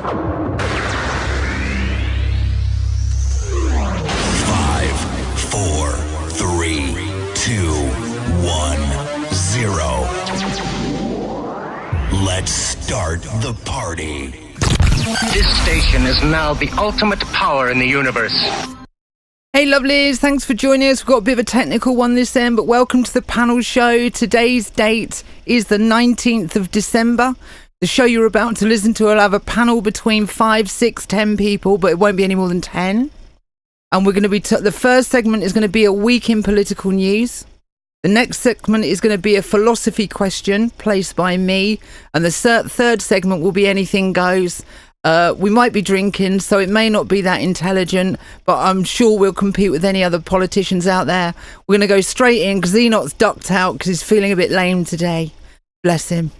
Five, four, three, two, one, zero. Let's start the party. This station is now the ultimate power in the universe. Hey lovelies, thanks for joining us. We've got a bit of a technical one this end, but welcome to the panel show. Today's date is the 19th of December. The show you're about to listen to will have a panel between 5, 6, 10 people, but it won't be any more than 10. And we're going to be, the first segment is going to be a week in political news. The next segment is going to be a philosophy question placed by me. And the third segment will be anything goes. We might be drinking, so it may not be that intelligent, but I'm sure we'll compete with any other politicians out there. We're going to go straight in because Enoch's ducked out because he's feeling a bit lame today. Bless him.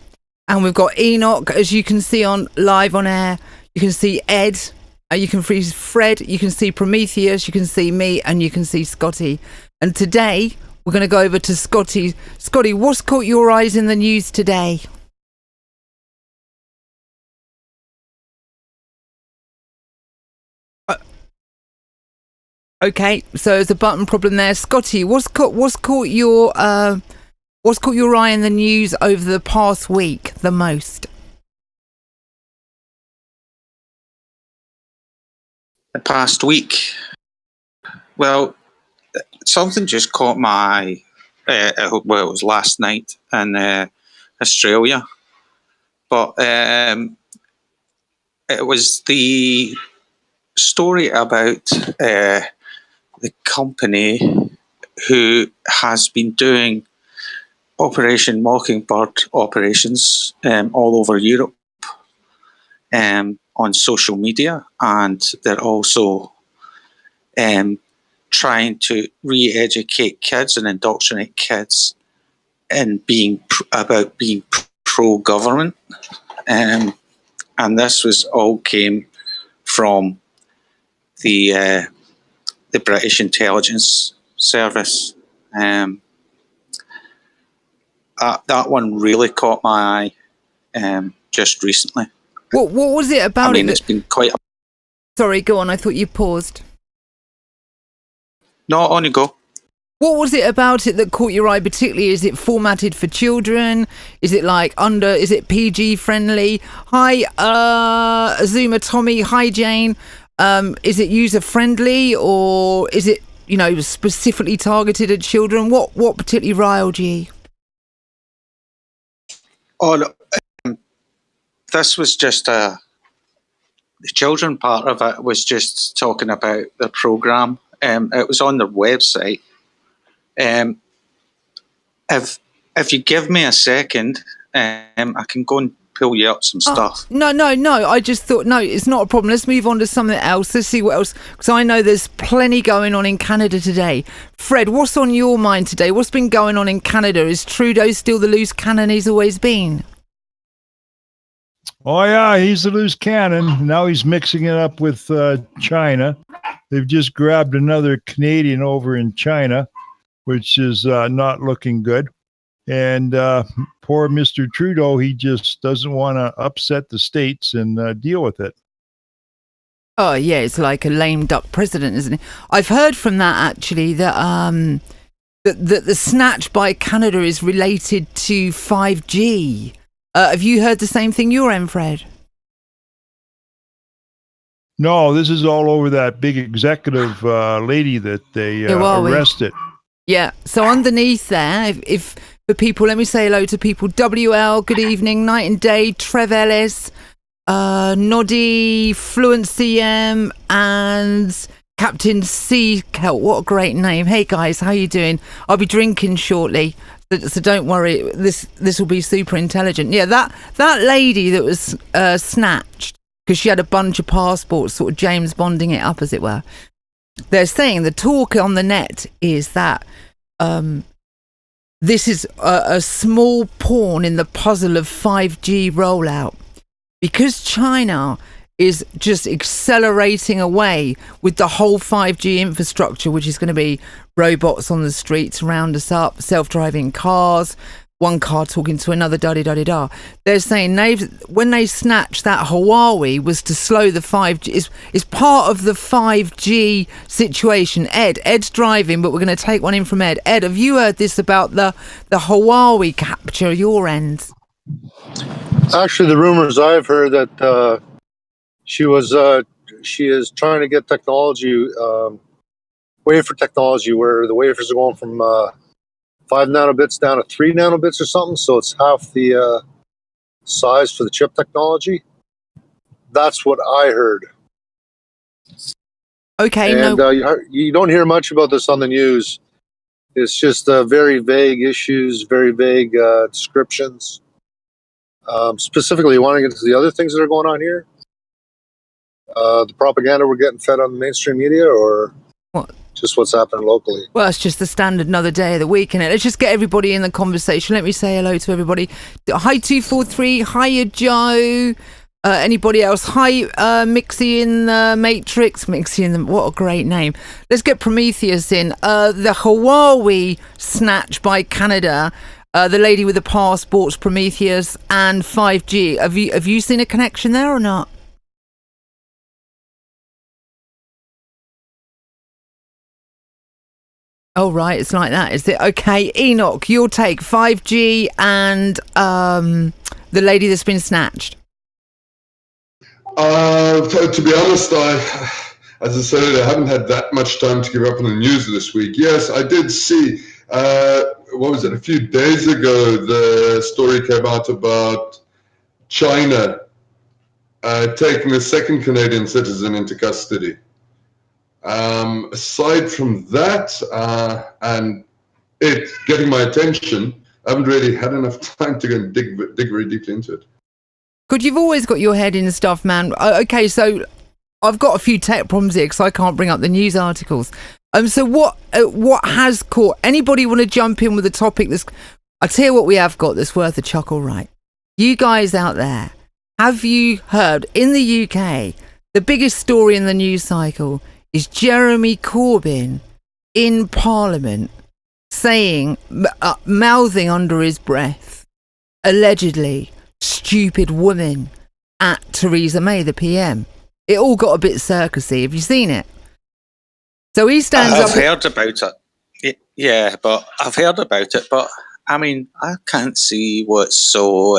And we've got Enoch, as you can see on live on air. You can see Ed, you can see Fred, you can see Prometheus, you can see me, and you can see Scotty. And today, we're going to go over to Scotty. Scotty, what's caught your eyes in the news today? Okay, so there's a button problem there. Scotty, what's caught your eye in the news over the past week the most? The past week, well, something just caught my eye. It was last night in Australia, but it was the story about the company who has been doing Operation Mockingbird operations all over Europe on social media, and they're also trying to re-educate kids and indoctrinate kids in being pro-government, and this was all came from the British intelligence service. That one really caught my eye just recently. What was it about? I mean, it's been quite. Sorry, go on. I thought you paused. No, on you go. What was it about it that caught your eye particularly? Is it formatted for children? Is it is it PG friendly? Hi, Azuma Tommy. Hi, Jane. Is it user friendly, or is it, specifically targeted at children? What particularly riled you? Oh, no, this was just the children part of it was just talking about the program. It was on their website. If you give me a second, I can go and pull you up some stuff. No. I just thought, no, it's not a problem. Let's move on to something else. Let's see what else, because I know there's plenty going on in Canada today. Fred, what's on your mind today? What's been going on in Canada? Is Trudeau still the loose cannon he's always been? Oh, yeah, he's the loose cannon. Now he's mixing it up with China. They've just grabbed another Canadian over in China, which is not looking good. And poor Mr. Trudeau, he just doesn't want to upset the states and deal with it. Oh, yeah, it's like a lame duck president, isn't it? I've heard from that, actually, that the snatch by Canada is related to 5G. Have you heard the same thing your end, Fred? No, this is all over that big executive lady that they arrested. Yeah, so underneath there, if for people, let me say hello to people. WL, good evening, night and day, Trev Ellis, Noddy, Fluent CM, and Captain C. Kelt. What a great name. Hey guys, how you doing? I'll be drinking shortly, so don't worry, this will be super intelligent. Yeah, that lady that was snatched, because she had a bunch of passports, sort of James Bonding it up, as it were. They're saying the talk on the net is that this is a small pawn in the puzzle of 5G rollout, because China is just accelerating away with the whole 5G infrastructure, which is going to be robots on the streets around us up, self-driving cars, one car talking to another, da-di-da-di-da. They're saying when they snatched that Huawei was to slow the 5G. It's part of the 5G situation. Ed's driving, but we're going to take one in from Ed. Ed, have you heard this about the Huawei capture your end? Actually, the rumors I've heard that she is trying to get technology, wafer technology, where the wafers are going from 5 nanobits down to 3 nanobits or something, so it's half the size for the chip technology. That's what I heard. Okay, and you don't hear much about this on the news. It's just very vague issues, very vague descriptions. Specifically, you want to get into the other things that are going on here? The propaganda we're getting fed on the mainstream media, or what? Just what's happening locally? Well, it's just the standard another day of the week, innit? Let's just get everybody in the conversation. Let me say hello to everybody. Hi, 243. Hiya, Joe. Anybody else? Hi, Mixie in the Matrix. Mixie in the... What a great name. Let's get Prometheus in. The Huawei snatch by Canada. The lady with the passports, Prometheus, and 5G. Have you seen a connection there or not? Oh, right, it's like that, is it? Okay, Enoch, your take, 5G and the lady that's been snatched. To be honest, as I said, I haven't had that much time to give up on the news this week. Yes, I did see, what was it, a few days ago, the story came out about China taking a second Canadian citizen into custody. Aside from that, and it getting my attention, I haven't really had enough time to go and dig very deeply into it. Good, you've always got your head in stuff, man. Okay, so I've got a few tech problems here because I can't bring up the news articles. So what has caught anybody want to jump in with a topic that's? I'll tell you what we have got that's worth a chuckle, right? You guys out there, have you heard in the UK the biggest story in the news cycle is Jeremy Corbyn in Parliament saying, mouthing under his breath, allegedly, stupid woman at Theresa May, the PM. It all got a bit circusy. Have you seen it? So he stands up. I've heard about it. Yeah, but I've heard about it. But I mean, I can't see what's so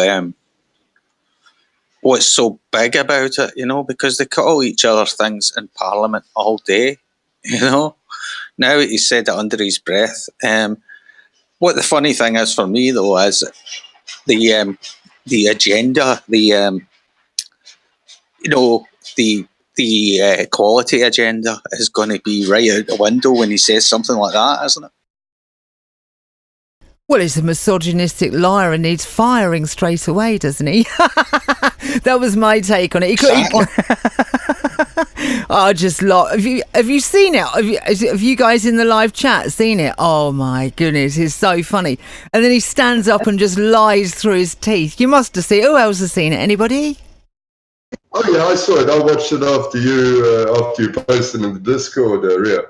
big about it, you know, because they call each other things in Parliament all day, you know. Now he said it under his breath. What the funny thing is for me, though, is the agenda, the equality agenda is going to be right out the window when he says something like that, isn't it? Well, he's a misogynistic liar and needs firing straight away, doesn't he? That was my take on it. I just love. Have you seen it? Have you guys in the live chat seen it? Oh my goodness, it's so funny. And then he stands up and just lies through his teeth. You must have seen it. Who else has seen it? Anybody? Oh yeah, I saw it. I watched it after you posted in the Discord area.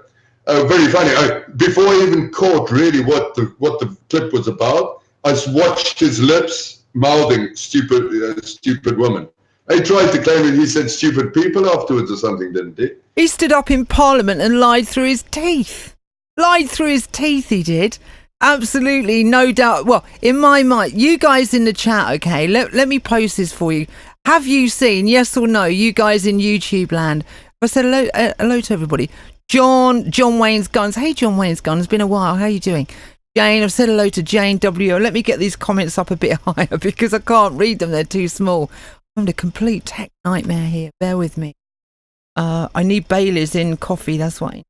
Very funny. Before I even caught really what the clip was about, I just watched his lips mouthing stupid woman. He tried to claim that he said stupid people afterwards or something, didn't he? He stood up in Parliament and lied through his teeth. Lied through his teeth, he did. Absolutely, no doubt. Well, in my mind, you guys in the chat, okay, let me post this for you. Have you seen, yes or no, you guys in YouTube land? I said hello to everybody. John Wayne's Guns. Hey, John Wayne's Guns. It's been a while. How you doing? Jane, I've said hello to Jane W. Let me get these comments up a bit higher because I can't read them. They're too small. I'm a complete tech nightmare here. Bear with me. I need Bailey's in coffee. That's why.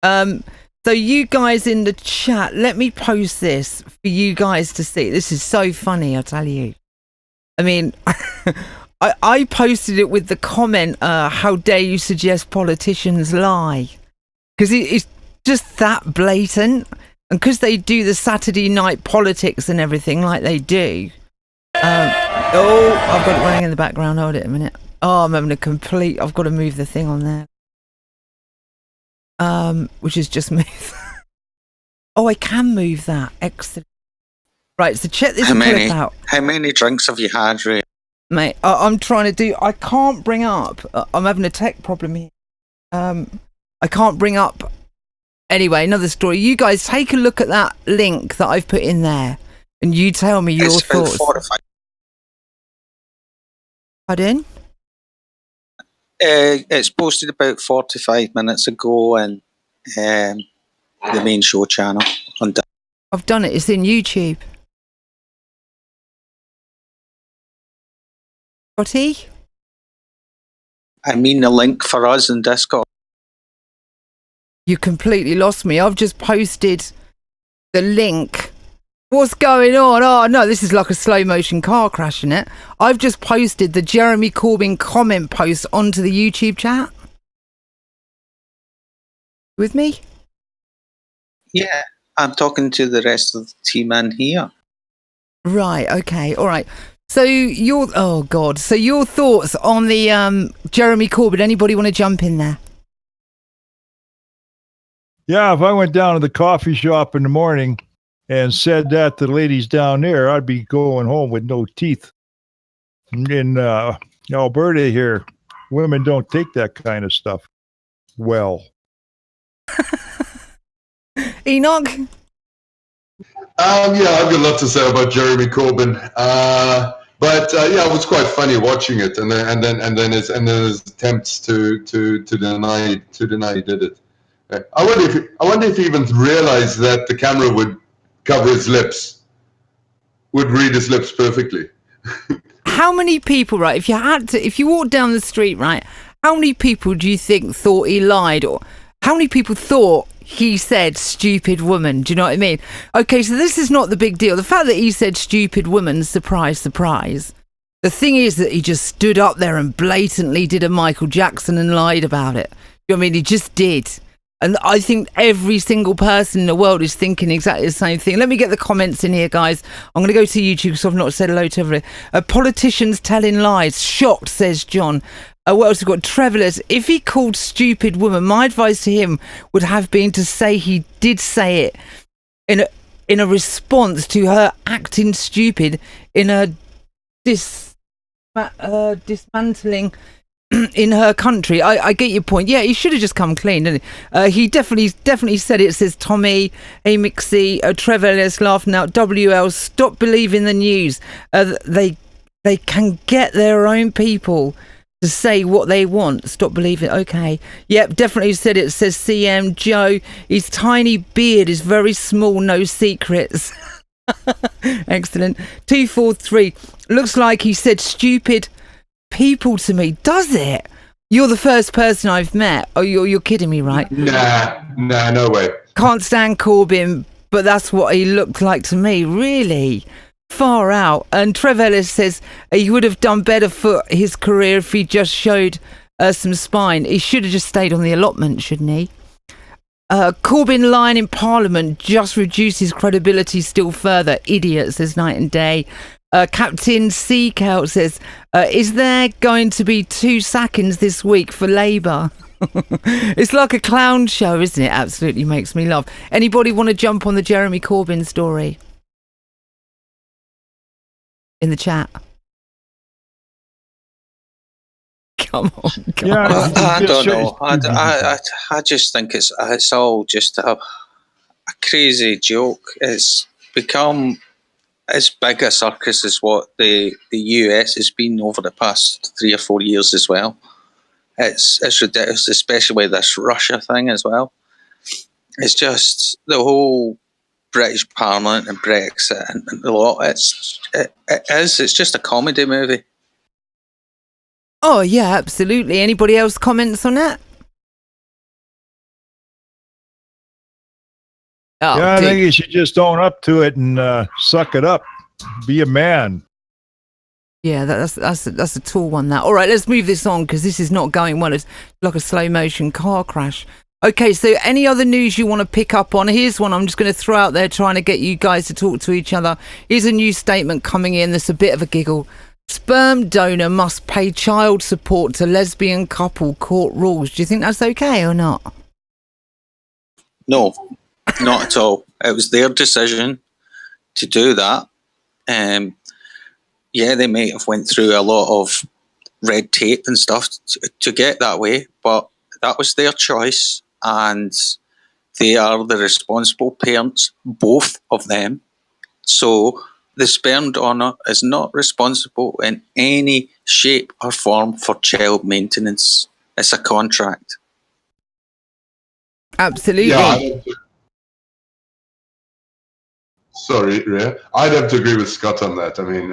So you guys in the chat, let me post this for you guys to see. This is so funny, I tell you. I mean, I posted it with the comment, how dare you suggest politicians lie? Because it's just that blatant. And because they do the Saturday night politics and everything like they do. I've got it running in the background. Hold it a minute. Oh, I'm having I've got to move the thing on there. Which is just move. Oh, I can move that. Excellent. Right, so check this How many? clip out. How many drinks have you had, Ray? Mate, I'm trying to do... I can't bring up... I'm having a tech problem here. I can't bring up... Anyway, another story. You guys take a look at that link that I've put in there and you tell me your It's about thoughts. 45. Pardon? It's posted about 45 minutes ago on the main show channel. I've done it. It's in YouTube. Scotty? I mean the link for us in Discord. You completely lost me. I've just posted the link. What's going on? Oh, no, this is like a slow motion car crash, isn't it? I've just posted the Jeremy Corbyn comment post onto the YouTube chat. With me? Yeah, I'm talking to the rest of the team in here. Right, okay, all right. So your thoughts on the Jeremy Corbyn, anybody want to jump in there? Yeah, if I went down to the coffee shop in the morning and said that to the ladies down there, I'd be going home with no teeth. In Alberta here, women don't take that kind of stuff well. Enoch? Yeah, I've got a lot to say about Jeremy Corbyn. But yeah, it was quite funny watching it, and then his attempts to deny he did it. I wonder if he even realized that the camera would cover his lips, would read his lips perfectly. How many people, right, if you walked down the street, right, how many people do you think thought he lied? Or how many people thought he said stupid woman? Do you know what I mean? Okay, so this is not the big deal. The fact that he said stupid woman, surprise, surprise. The thing is that he just stood up there and blatantly did a Michael Jackson and lied about it. You know what I mean? He just did. And I think every single person in the world is thinking exactly the same thing. Let me get the comments in here, guys. I'm going to go to YouTube because I've not said hello to everybody. Politicians telling lies. Shocked, says John. What else have we got? Trevorless. If he called stupid woman, my advice to him would have been to say he did say it in a response to her acting stupid in her dismantling in her country. I get your point. Yeah, he should have just come clean, didn't he? He definitely said it. Says Tommy, Amixie, Trevor, let's laugh now. WL, stop believing the news. They can get their own people to say what they want. Stop believing. Okay. Yep, definitely said it. Says CM Joe. His tiny beard is very small, no secrets. Excellent. 243. Looks like he said stupid people to me. Does it? You're the first person I've met. Oh, you're kidding me, right? Nah, no way. Can't stand Corbyn, but that's what he looked like to me. Really? Far out. And Trev Ellis says he would have done better for his career if he just showed some spine. He should have just stayed on the allotment, shouldn't he? Corbyn lying in Parliament just reduces credibility still further. Idiot, says Night and Day. Captain Seacout says, is there going to be 2 sackings this week for Labour? It's like a clown show, isn't it? Absolutely makes me laugh. Anybody want to jump on the Jeremy Corbyn story? In the chat. Come on. I don't know. I just think it's all just a crazy joke. It's become as big a circus as what the US has been over the past 3 or 4 years as well. It's ridiculous, especially with this Russia thing as well. It's just the whole British Parliament and Brexit and the lot. It's just a comedy movie. Oh yeah, absolutely. Anybody else comments on that? Oh, yeah, I think you should just own up to it and suck it up. Be a man. Yeah, that's a tall one. That. All right, let's move this on because this is not going well. It's like a slow motion car crash. Okay, so any other news you want to pick up on? Here's one I'm just going to throw out there, trying to get you guys to talk to each other. Here's a new statement coming in that's a bit of a giggle. Sperm donor must pay child support to lesbian couple, court rules. Do you think that's okay or not? No, not at all. It was their decision to do that. Yeah, they may have went through a lot of red tape and stuff to get that way, but that was their choice, and they are the responsible parents, both of them. So the sperm donor is not responsible in any shape or form for child maintenance. It's a contract. Absolutely. Yeah. Sorry, Rhea. I'd have to agree with Scott on that. I mean,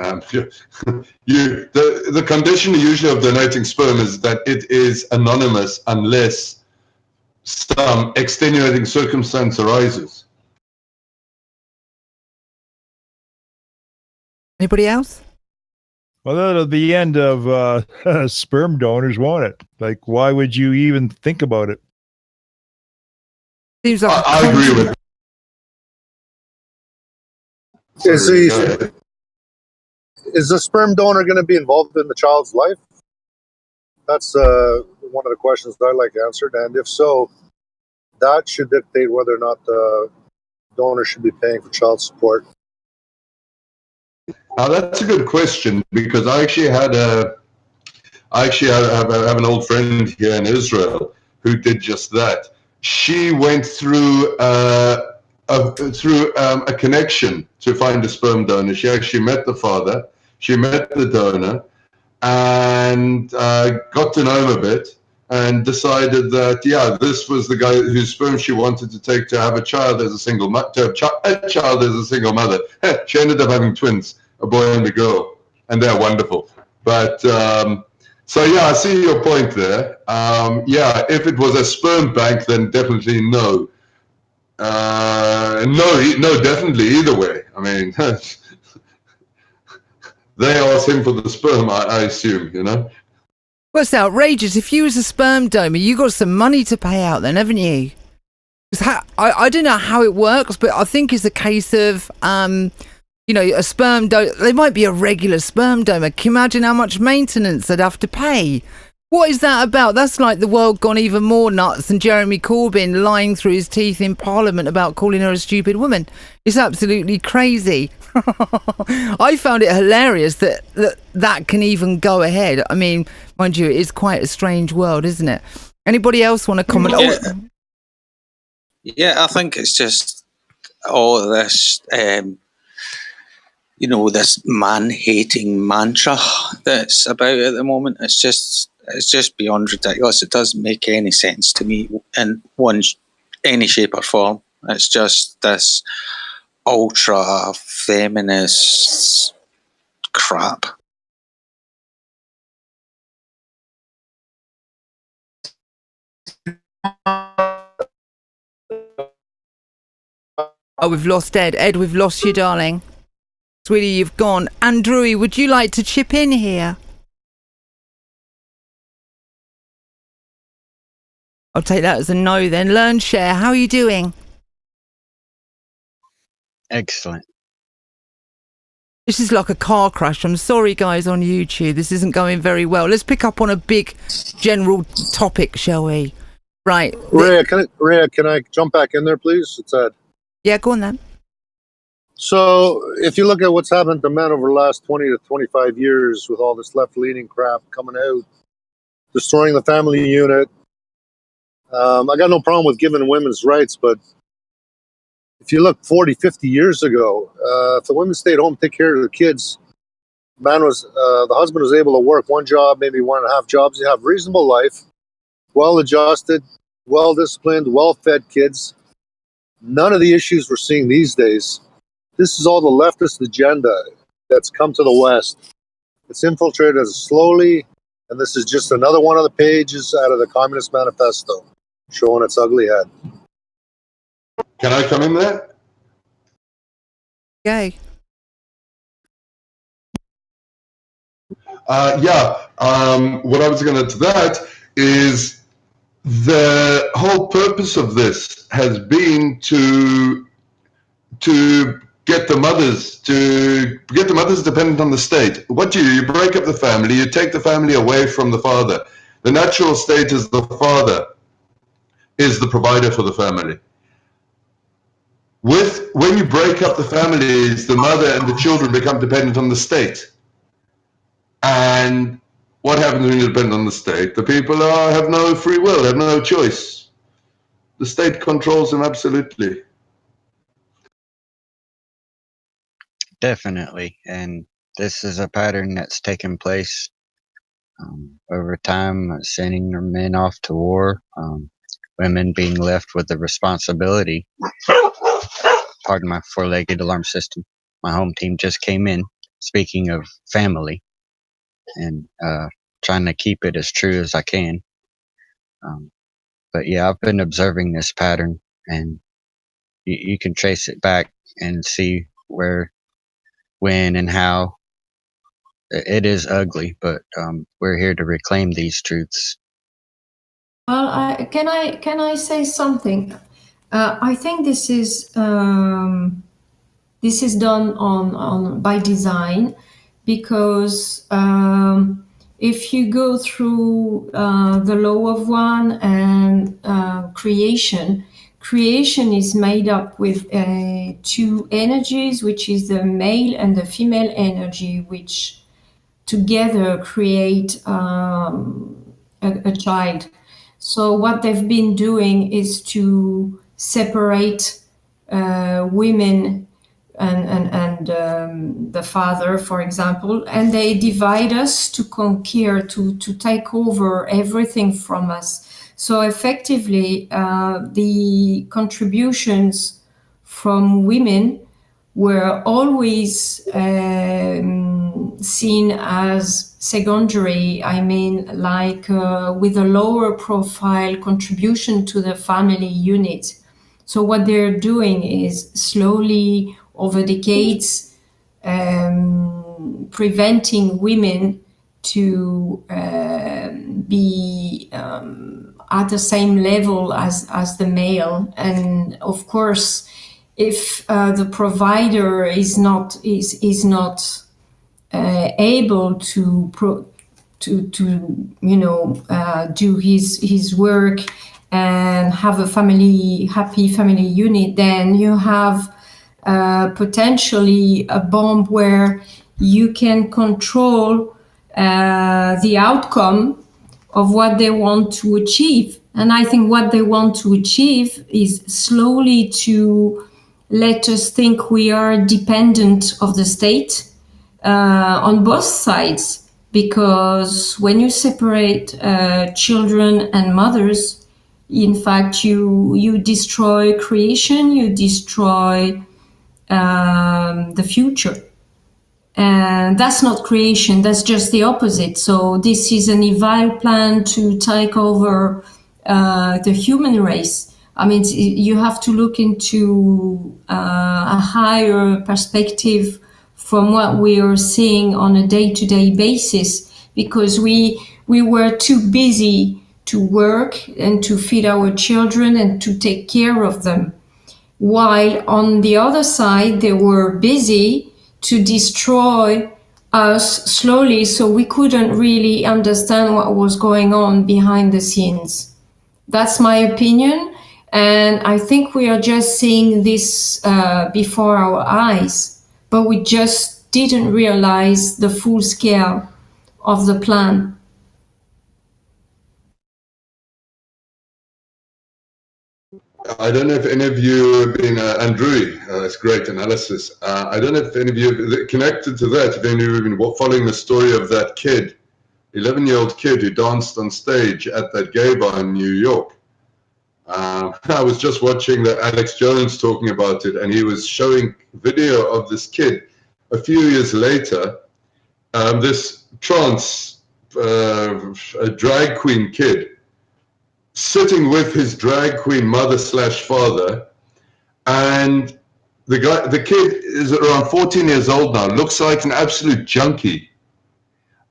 the condition usually of donating sperm is that it is anonymous unless some extenuating circumstance arises. Anybody else? Well, that'll be the end of sperm donors, won't it? Like, why would you even think about it? Seems like I agree with. Is the sperm donor going to be involved in the child's life? That's one of the questions that I like answered. And if so, that should dictate whether or not the donor should be paying for child support. Now that's a good question, because I actually have an old friend here in Israel who did just that. She went through a connection to find a sperm donor. She actually met the father, she met the donor, and got to know him a bit, and decided that, yeah, this was the guy whose sperm she wanted to take to have a child as a single mother. She ended up having twins, a boy and a girl, and they're wonderful. But so yeah, I see your point there. Yeah, if it was a sperm bank, then definitely no. No, definitely either way. I mean, they asked him for the sperm, I assume, you know. Well, it's outrageous. If you was a sperm donor, you got some money to pay out then, haven't you? I don't know how it works, but I think it's a case of, you know, a sperm donor. They might be a regular sperm donor. Can you imagine how much maintenance they'd have to pay? What is that about? That's like the world gone even more nuts than Jeremy Corbyn lying through his teeth in Parliament about calling her a stupid woman. It's absolutely crazy. I found it hilarious that can even go ahead. I mean, mind you, it is quite a strange world, isn't it? Anybody else want to comment? Yeah, I think it's just all of this, you know, this man-hating mantra that's about at the moment. It's just beyond ridiculous. It doesn't make any sense to me in any shape or form. It's just this ultra feminist crap. Oh, we've lost Ed. Ed, we've lost you, darling. Sweetie, you've gone. Andrew, would you like to chip in here? I'll take that as a no then. LearnShare, how are you doing? Excellent. This is like a car crash. I'm sorry, guys, on YouTube. This isn't going very well. Let's pick up on a big general topic, shall we? Right. Rhea, can I jump back in there, please? It's Ed. Yeah, go on then. So if you look at what's happened to men over the last 20 to 25 years with all this left-leaning crap coming out, destroying the family unit, I got no problem with giving women's rights, but if you look 40, 50 years ago, if the women stayed home, take care of the kids, the husband was able to work one job, maybe 1.5 jobs. You have reasonable life, well-adjusted, well-disciplined, well-fed kids. None of the issues we're seeing these days. This is all the leftist agenda that's come to the West. It's infiltrated us slowly, and this is just another one of the pages out of the Communist Manifesto showing its ugly head. Can I come in there? Yay. Yeah. What I was going to that is the whole purpose of this has been to get the mothers dependent on the state. What do? You break up the family, you take the family away from the father. The natural state is the father is the provider for the family. When you break up the families, the mother and the children become dependent on the state. And what happens when you depend on the state? The people have no free will, have no choice. The state controls them absolutely. Definitely. And this is a pattern that's taken place over time, sending their men off to war, women being left with the responsibility. Pardon my four-legged alarm system. My home team just came in, speaking of family, and trying to keep it as true as I can. But yeah, I've been observing this pattern, and you can trace it back and see where, when, and how. It is ugly, but we're here to reclaim these truths. Well, can I say something? I think this is done on by design, because if you go through the law of one and creation is made up with two energies, which is the male and the female energy, which together create a child. So what they've been doing is to separate women and the father, for example, and they divide us to conquer, to take over everything from us. So effectively, the contributions from women were always seen as secondary. I mean, like with a lower profile contribution to the family unit. So what they're doing is slowly over decades preventing women to be at the same level as the male. And of course, if the provider is not able to do his work and have a happy family unit, then you have potentially a bomb where you can control the outcome of what they want to achieve. And I think what they want to achieve is slowly to let us think we are dependent of the state on both sides, because when you separate children and mothers, in fact, you destroy creation, you destroy the future. And that's not creation, that's just the opposite. So this is an evil plan to take over the human race. I mean, you have to look into a higher perspective from what we are seeing on a day-to-day basis, because we were too busy to work and to feed our children and to take care of them, while on the other side they were busy to destroy us slowly, so we couldn't really understand what was going on behind the scenes. That's my opinion, and I think we are just seeing this before our eyes, but we just didn't realize the full scale of the plan. I don't know if any of you have been, Andrew, that's great analysis. I don't know if any of you have connected to that, if any of you have been following the story of that kid, 11-year-old kid who danced on stage at that gay bar in New York. I was just watching the Alex Jones talking about it, and he was showing video of this kid. A few years later, this trans a drag queen kid sitting with his drag queen mother/father, and the kid is around 14 years old now, looks like an absolute junkie,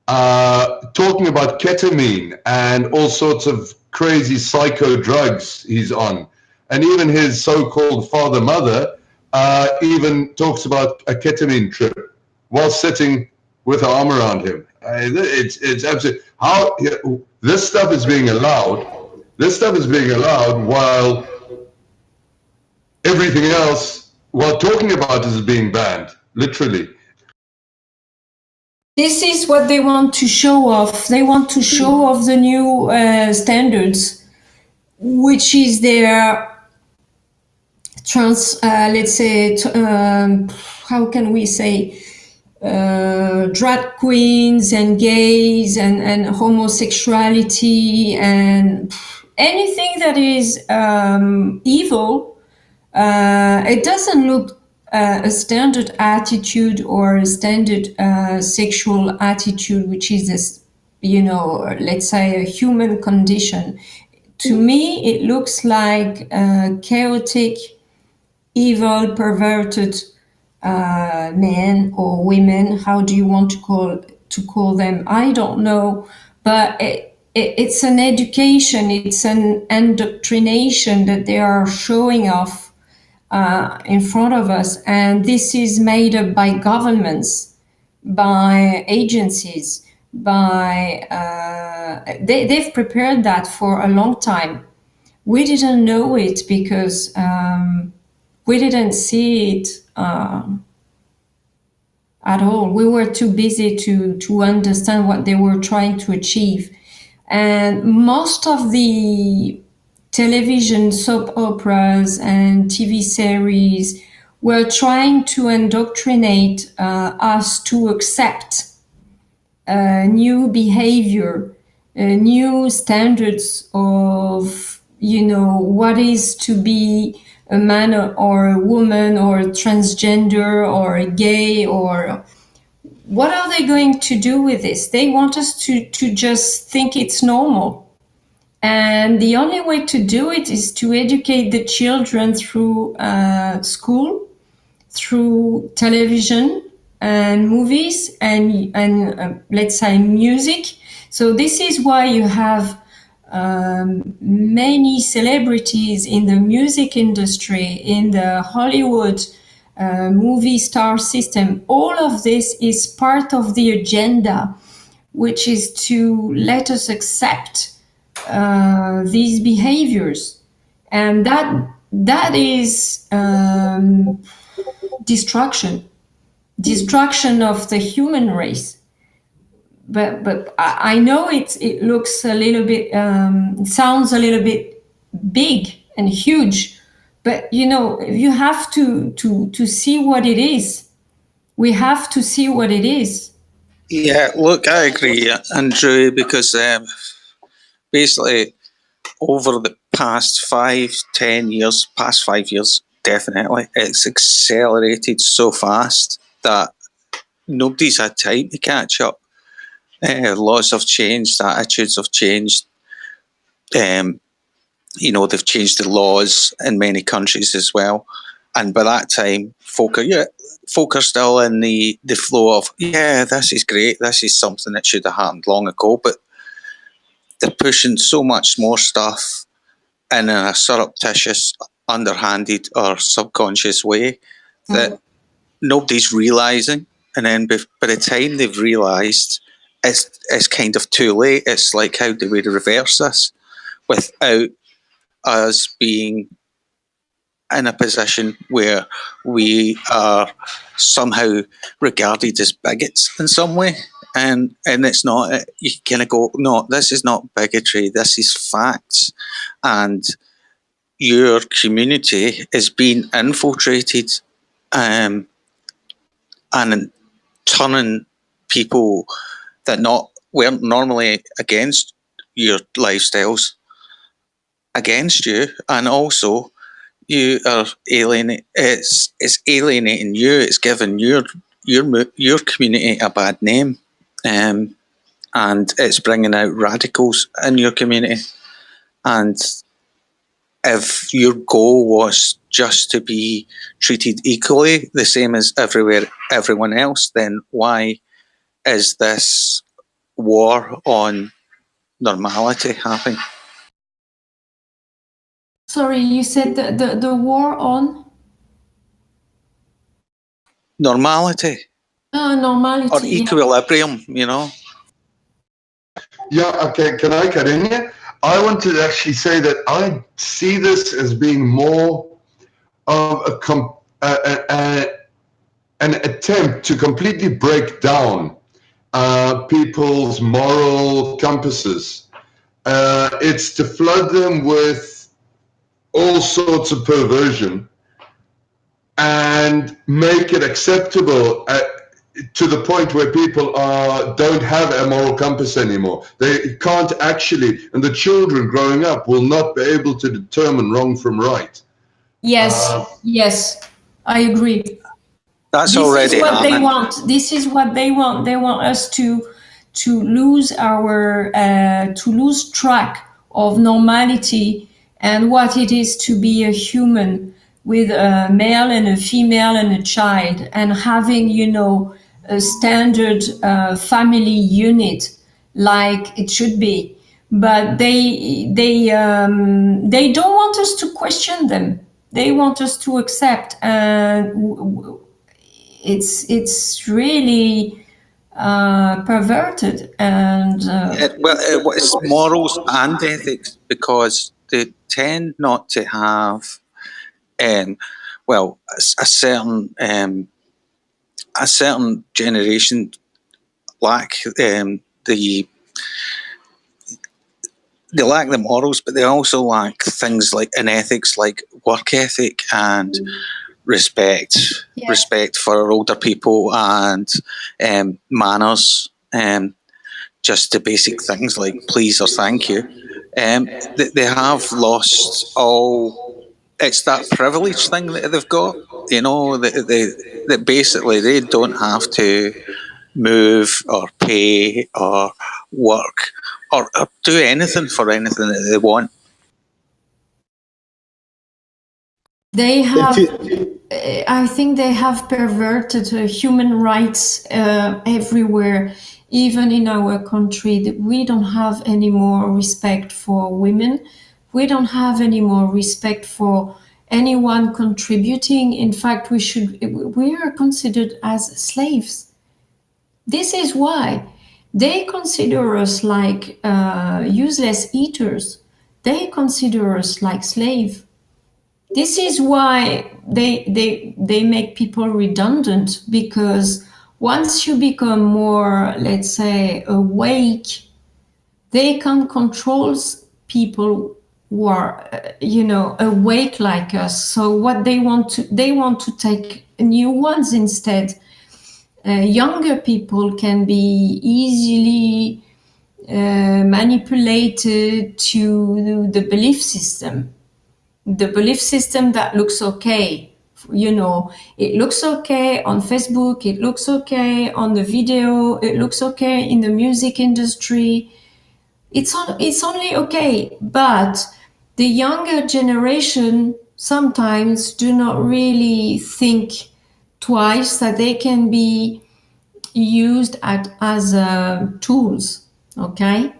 talking about ketamine and all sorts of crazy psycho drugs he's on. And even his so-called father-mother even talks about a ketamine trip while sitting with her arm around him. It's absolutely how this stuff is being allowed. This stuff is being allowed while everything else Well, talking about this is being banned, literally. This is what they want to show off. They want to show off the new standards, which is their let's say, how can we say, drag queens and gays and homosexuality and anything that is evil. It doesn't look a standard attitude or a standard sexual attitude, which is this, let's say a human condition. To me, it looks like chaotic, evil, perverted men or women. How do you want to call them? I don't know, but it's an education, it's an indoctrination that they are showing off in front of us, and this is made up by governments, by agencies, by they've prepared that for a long time. We didn't know it because we didn't see it at all. We were too busy to understand what they were trying to achieve. And most of the television soap operas and TV series were trying to indoctrinate us to accept new behavior, new standards of, what is to be a man or a woman or a transgender or a gay, or what are they going to do with this? They want us to just think it's normal. And the only way to do it is to educate the children through school, through television and movies and let's say music. So this is why you have many celebrities in the music industry, in the Hollywood movie star system. All of this is part of the agenda, which is to let us accept these behaviors, and that is destruction of the human race. But I know it looks a little bit, sounds a little bit big and huge, but you have to see what it is. We have to see what it is. Yeah, look, I agree, Andrew, because basically over the past 5-10 years, past 5 years, definitely, it's accelerated so fast that nobody's had time to catch up. Laws have changed, attitudes have changed. They've changed the laws in many countries as well. And by that time, folk are still in the flow of, this is great, this is something that should have happened long ago, but they're pushing so much more stuff in a surreptitious, underhanded or subconscious way that nobody's realising. And then by the time they've realised, it's kind of too late. It's like, how do we reverse this without us being in a position where we are somehow regarded as bigots in some way? And it's not, you kind of go, no, this is not bigotry, this is facts. And your community is being infiltrated and turning people that weren't normally against your lifestyles against you, and also you are alienating. It's alienating you. It's giving your community a bad name, and it's bringing out radicals in your community. And if your goal was just to be treated equally, the same as everyone else, then why is this war on normality happening? Sorry, you said the war on? Normality. Normality. Or equilibrium, Yeah, okay, can I cut in here? I want to actually say that I see this as being more of an attempt to completely break down people's moral compasses. It's to flood them with all sorts of perversion and make it acceptable to the point where people don't have a moral compass anymore. They can't actually, and the children growing up will not be able to determine wrong from right. Yes, I agree. That's This already is what happening. they want. This is what they want. They want us to lose our to lose track of normality and what it is to be a human with a male and a female and a child, and having, you know, a standard family unit like it should be. But they don't want us to question them. They want us to accept, and it's really perverted. And It's morals and ethics, because they tend not to have, a certain generation lack they lack the morals, but they also lack things like in ethics, like work ethic and respect for older people, and manners, just the basic things like please or thank you. They have lost all. It's that privilege thing that they've got, you know, that basically they don't have to move or pay or work or do anything for anything that they want. They have, I think they have perverted human rights everywhere, even in our country. We don't have any more respect for women. We don't have any more respect for anyone contributing. In fact, we are considered as slaves. This is why they consider us like useless eaters. They consider us like slaves. This is why they make people redundant, because once you become more, let's say, awake, they can control people who are, awake like us. So what they want to take new ones instead. Younger people can be easily manipulated to the belief system. The belief system that looks okay, it looks okay on Facebook, it looks okay on the video, it looks okay in the music industry. It's only okay, but the younger generation sometimes do not really think twice that they can be used as tools, okay?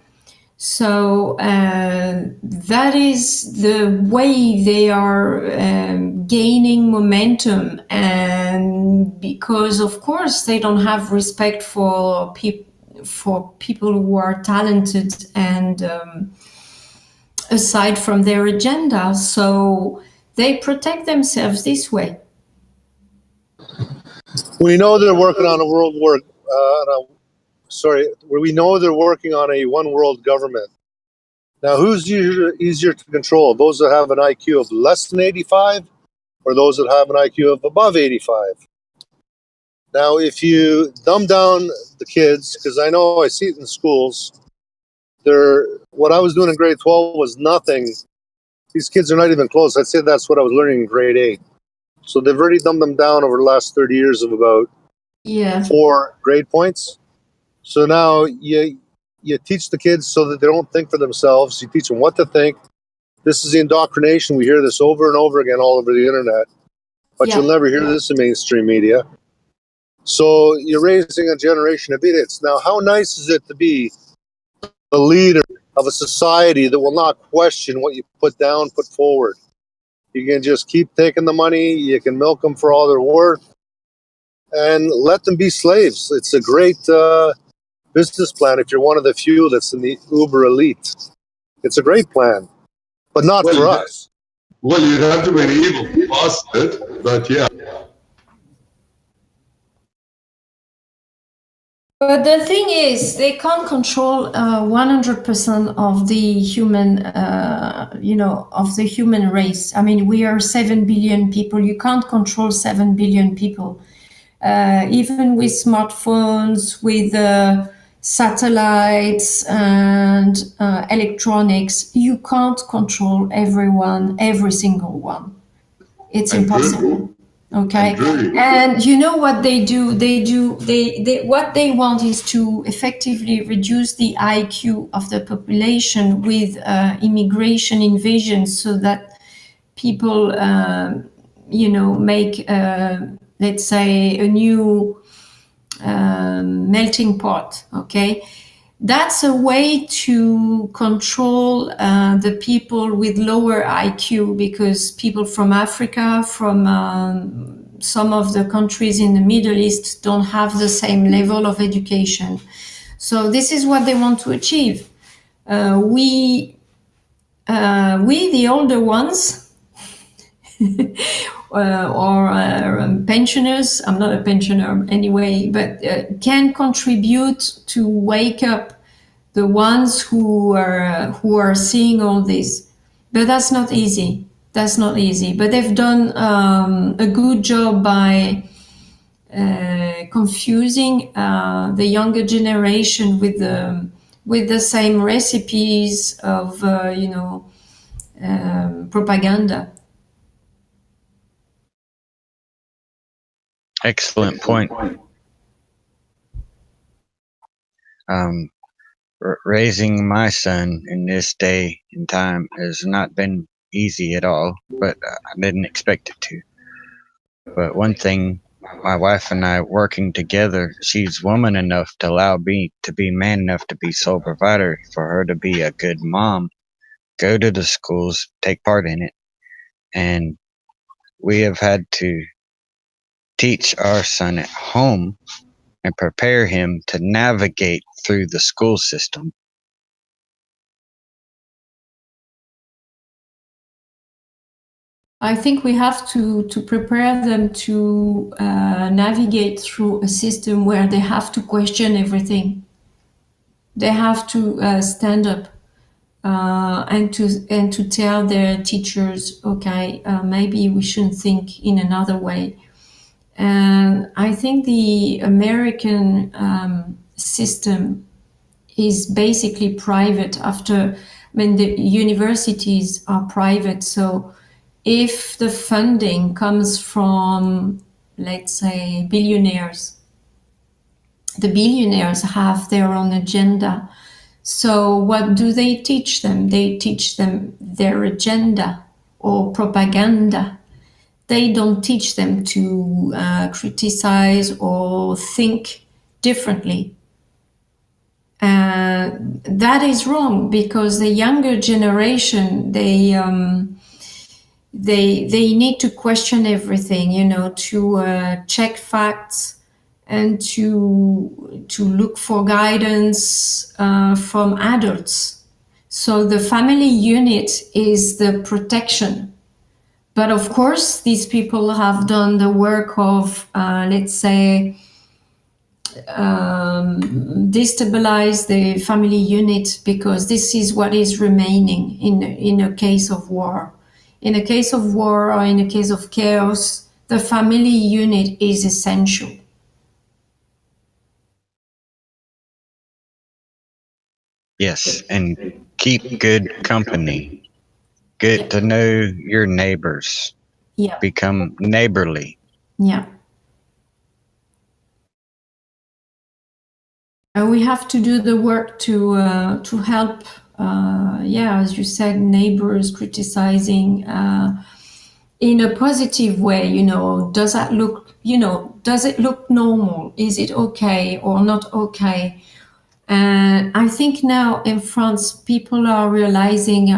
So that is the way they are gaining momentum, and because of course they don't have respect for people who are talented and aside from their agenda, so they protect themselves this way. We know they're working on a world war. We know they're working on a one world government. Now, who's easier to control? Those that have an IQ of less than 85, or those that have an IQ of above 85? Now, if you dumb down the kids, because I know I see it in schools, what I was doing in grade 12 was nothing. These kids are not even close. I'd say that's what I was learning in grade 8. So they've already dumbed them down over the last 30 years of about 4 grade points. So now you teach the kids so that they don't think for themselves. You teach them what to think. This is the indoctrination. We hear this over and over again all over the internet. But you'll never hear this in mainstream media. So you're raising a generation of idiots. Now, how nice is it to be the leader of a society that will not question what you put forward? You can just keep taking the money. You can milk them for all they're worth and let them be slaves. It's a great business plan if you're one of the few that's in the uber elite. It's a great plan, but not for us. Well, you'd have to be an evil bastard, but yeah. But the thing is, they can't control 100% of the human, of the human race. I mean, we are 7 billion people. You can't control 7 billion people. Even with smartphones, with satellites and electronics, you can't control everyone, every single one. It's impossible. Okay. And you know what they do? What they want is to effectively reduce the IQ of the population with immigration invasion, so that people, make, let's say, a new melting pot. Okay. That's a way to control the people with lower IQ, because people from Africa, from some of the countries in the Middle East, don't have the same level of education. So this is what they want to achieve. We, the older ones, or pensioners, I'm not a pensioner anyway, but can contribute to wake up the ones who are seeing all this. But that's not easy. That's not easy. But they've done a good job by confusing the younger generation with the same recipes of propaganda. Excellent point. Raising my son in this day and time has not been easy at all, but I didn't expect it to. But one thing, my wife and I working together, she's woman enough to allow me to be man enough to be sole provider, for her to be a good mom, go to the schools, take part in it. And we have had to teach our son at home and prepare him to navigate through the school system. I think we have to prepare them to navigate through a system where they have to question everything. They have to stand up and to tell their teachers, okay, maybe we shouldn't think in another way. And I think the American system is basically private. The universities are private, so if the funding comes from, let's say, billionaires, the billionaires have their own agenda. So what do they teach them? They teach them their agenda or propaganda. They don't teach them to criticize or think differently. That is wrong, because the younger generation, they need to question everything, to check facts and to look for guidance from adults. So the family unit is the protection. But of course, these people have done the work of, let's say, destabilize the family unit, because this is what is remaining in a case of war. In a case of war or in a case of chaos, the family unit is essential. Yes, and keep good company. Get to know your neighbors. Yeah. Become neighborly. Yeah. We have to do the work to help, as you said, neighbors criticizing in a positive way. Does that look, does it look normal? Is it okay or not okay? And I think now in France, people are realizing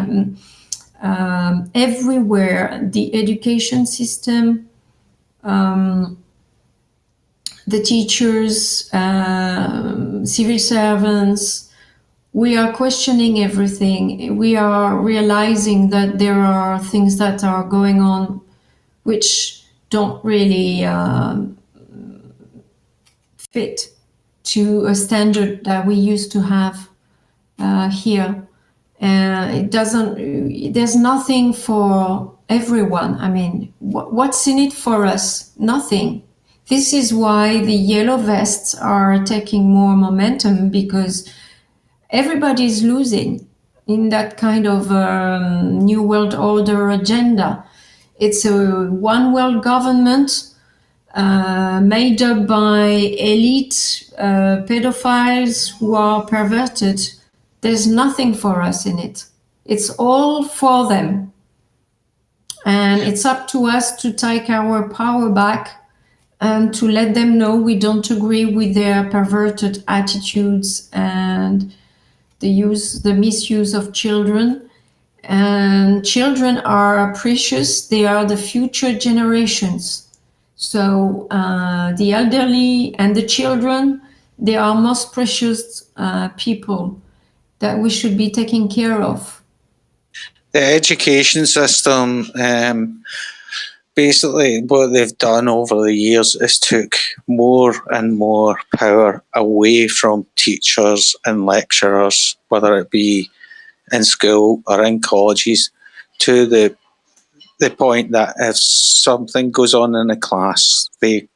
everywhere the education system, the teachers, civil servants, we are questioning everything. We are realizing that there are things that are going on which don't really fit. to a standard that we used to have here. It doesn't. There's nothing for everyone. I mean, what's in it for us? Nothing. This is why the yellow vests are taking more momentum, because everybody's losing in that kind of new world order agenda. It's a one world government made up by elite pedophiles who are perverted. There's nothing for us in it. It's all for them. And it's up to us to take our power back and to let them know we don't agree with their perverted attitudes and the misuse of children. And children are precious. They are the future generations. So the elderly and the children, they are most precious people that we should be taking care of. The education system, basically what they've done over the years is took more and more power away from teachers and lecturers, whether it be in school or in colleges, to the point that if something goes on in a class, they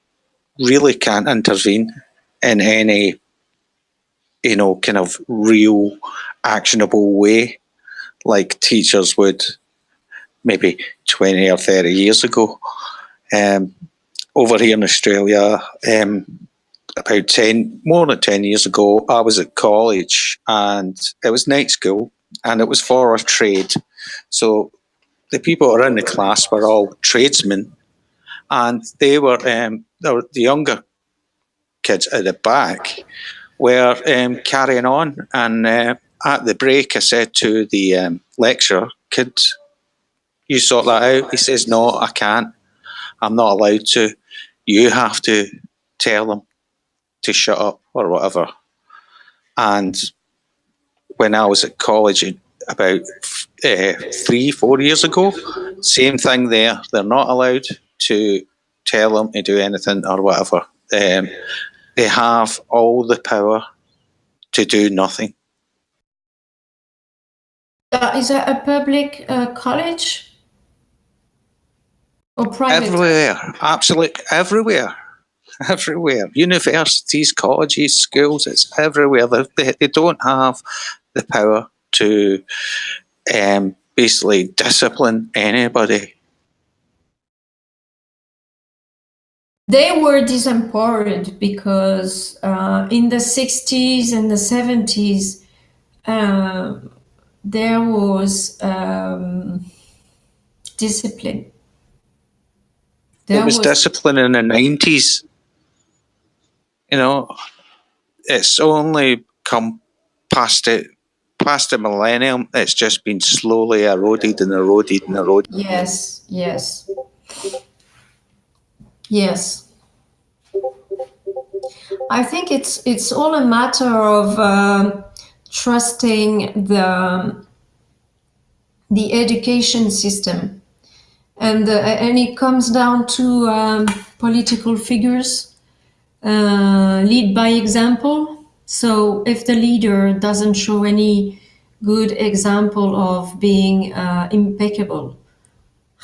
really can't intervene in any, kind of real actionable way like teachers would maybe 20 or 30 years ago. Over here in Australia, about more than 10 years ago, I was at college and it was night school and it was for a trade. So the people who were in the class were all tradesmen, and they were the younger kids at the back were carrying on. And at the break, I said to the lecturer, "Could you sort that out?" He says, "No, I can't. I'm not allowed to. You have to tell them to shut up," or whatever. And when I was at college about 3-4 years ago, same thing there. They're not allowed to tell them to do anything or whatever. They have all the power to do nothing. Is that a public college or private? Everywhere, absolutely everywhere. Everywhere. Universities, colleges, schools, it's everywhere. They don't have the power to basically discipline anybody. They were disempowered because in the 60s and the 70s, there was discipline. There was discipline in the 90s. It's only come past the millennium. It's just been slowly eroded and eroded and eroded. Yes. I think it's all a matter of trusting the education system, and it comes down to political figures. Lead by example. So if the leader doesn't show any good example of being impeccable,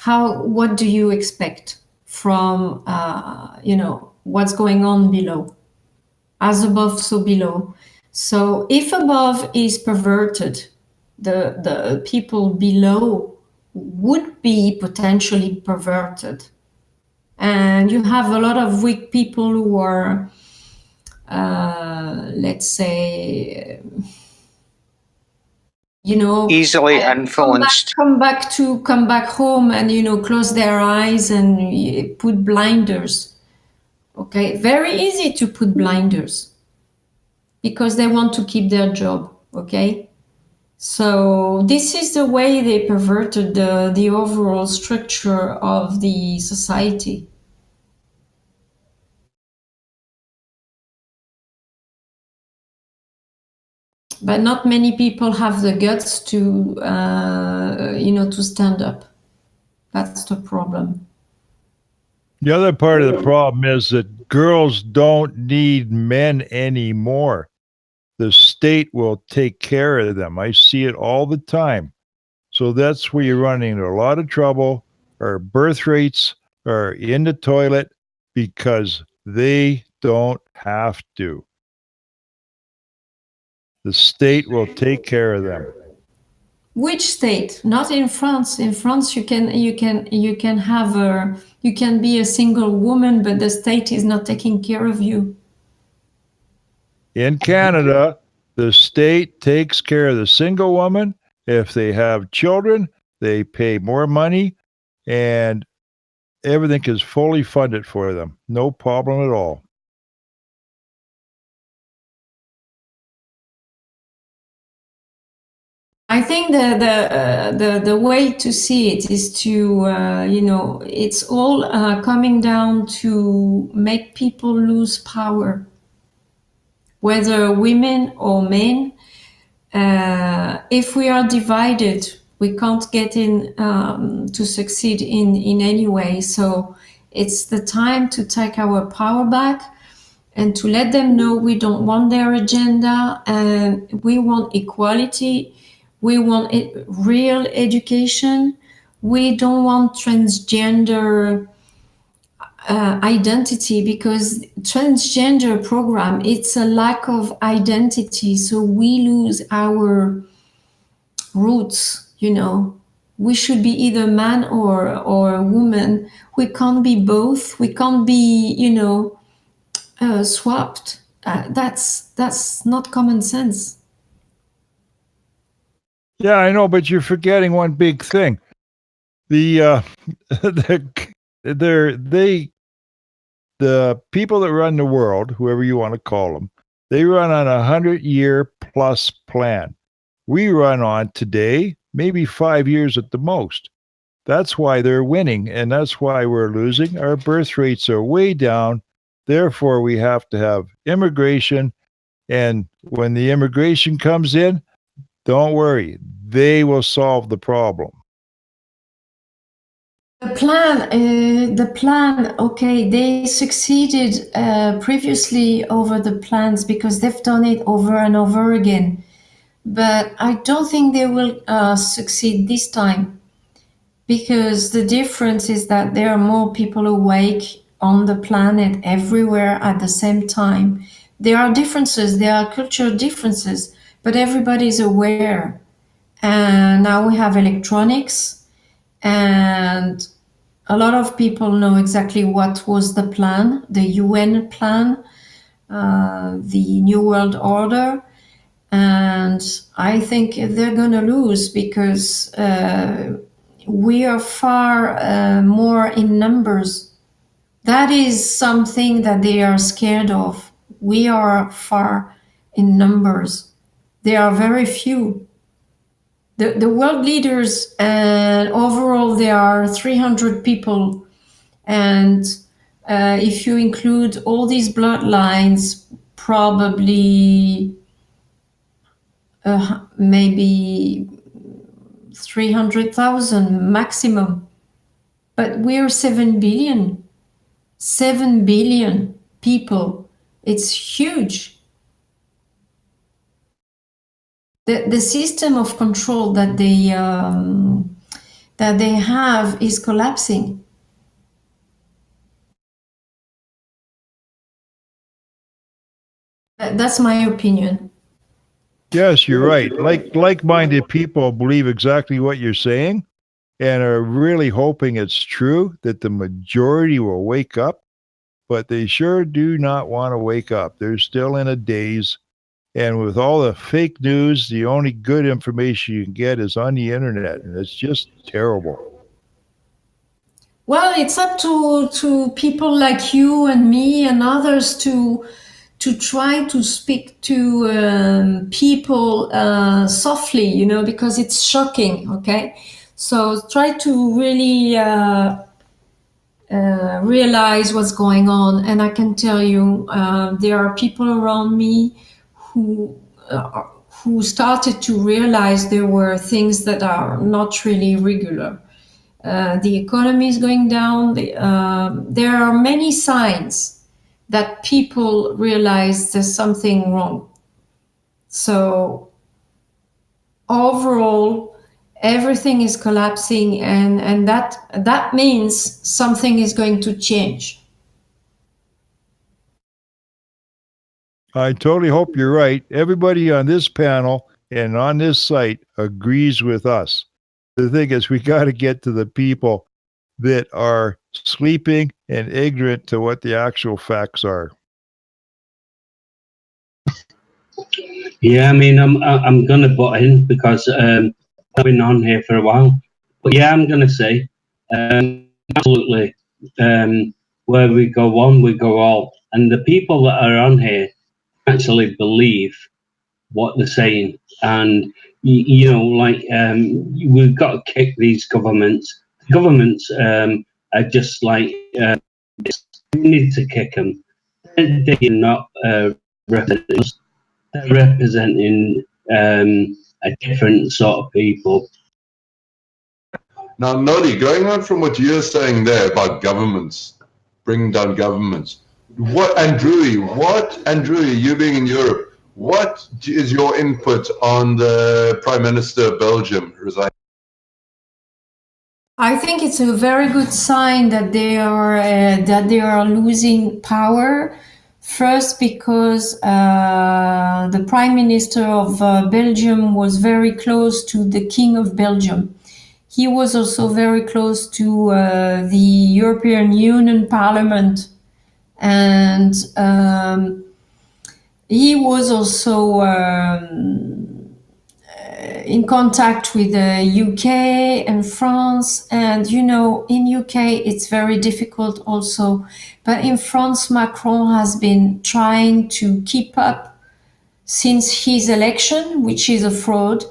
what do you expect from what's going on below? As above, so below. So if above is perverted, the people below would be potentially perverted. And you have a lot of weak people who are, let's say, easily influenced. Come back home and close their eyes and put blinders. Okay, very easy to put blinders because they want to keep their job. Okay, so this is the way they perverted the overall structure of the society. But not many people have the guts to, to stand up. That's the problem. The other part of the problem is that girls don't need men anymore. The state will take care of them. I see it all the time. So that's where you're running into a lot of trouble. Our birth rates are in the toilet because they don't have to. The state will take care of them. Which state? Not in France. In France, you can be a single woman, but the state is not taking care of you. In Canada, the state takes care of the single woman. If they have children, they pay more money, and everything is fully funded for them. No problem at all. I think the way to see it is to it's all coming down to make people lose power, whether women or men. If we are divided, we can't get in to succeed in any way. So it's the time to take our power back and to let them know we don't want their agenda, and we want equality. We want real education. We don't want transgender identity, because transgender program, it's a lack of identity. So we lose our roots, We should be either man or woman. We can't be both. We can't be, swapped. That's not common sense. Yeah, I know, but you're forgetting one big thing. The people that run the world, whoever you want to call them, they run on 100-year plus plan. We run on today, maybe 5 years at the most. That's why they're winning, and that's why we're losing. Our birth rates are way down. Therefore, we have to have immigration. And when the immigration comes in, don't worry, they will solve the problem. The plan, okay, they succeeded previously over the plans because they've done it over and over again. But I don't think they will succeed this time, because the difference is that there are more people awake on the planet everywhere at the same time. There are differences, there are cultural differences, but everybody's aware. And now we have electronics, and a lot of people know exactly what was the plan, the UN plan, the New World Order. And I think they're going to lose because we are far more in numbers. That is something that they are scared of. We are far in numbers. There are very few. The world leaders, and overall there are 300 people. And if you include all these bloodlines, probably maybe 300,000 maximum. But we're 7 billion. 7 billion people. It's huge. The system of control that they have is collapsing. That's my opinion. Yes, you're right. Like-minded people believe exactly what you're saying and are really hoping it's true, that the majority will wake up, but they sure do not want to wake up. They're still in a daze. And with all the fake news, the only good information you can get is on the internet, and it's just terrible. Well, it's up to people like you and me and others to try to speak to people softly, because it's shocking, okay? So try to really realize what's going on. And I can tell you, there are people around me who started to realize there were things that are not really regular. the economy is going down. There are many signs that people realize there's something wrong. So overall, everything is collapsing, and that means something is going to change. I totally hope you're right. Everybody on this panel and on this site agrees with us. The thing is, we got to get to the people that are sleeping and ignorant to what the actual facts are. Yeah, I mean, I'm gonna butt in because I've been on here for a while. But yeah, I'm gonna say absolutely. Where we go one, we go all, and the people that are on here actually believe what they're saying, and you know, like we've got to kick these governments. Governments are just like we need to kick them. They're not representing us. They're representing a different sort of people. Now, Nodi, going on from what you're saying there about governments, bringing down governments, Andrew, you being in Europe, what is your input on the Prime Minister of Belgium resigning? I think it's a very good sign that they are losing power. First, because the Prime Minister of Belgium was very close to the King of Belgium. He was also very close to the European Union Parliament, and he was also in contact with the UK and France. And you know, in UK it's very difficult also, but in France Macron has been trying to keep up since his election, which is a fraud,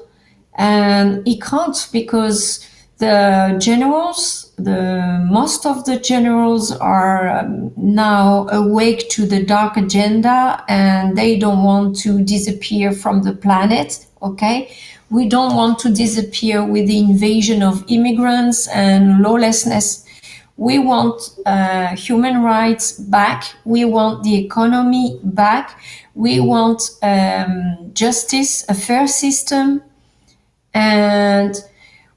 and he can't, because the generals, most of the generals are now awake to the dark agenda, and they don't want to disappear from the planet. Okay, we don't want to disappear with the invasion of immigrants and lawlessness. We want human rights back. We want the economy back. We want justice, a fair system. And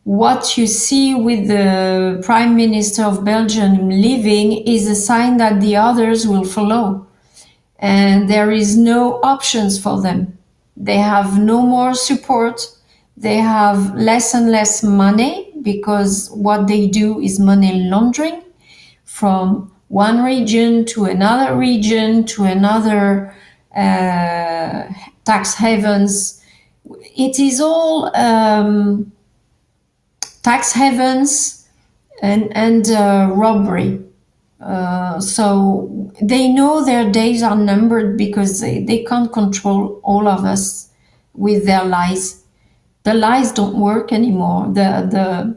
what you see with the Prime Minister of Belgium leaving is a sign that the others will follow. And there is no options for them. They have no more support. They have less and less money, because what they do is money laundering from one region to another tax havens. It is all tax havens and robbery. So they know their days are numbered, because they can't control all of us with their lies. The lies don't work anymore. The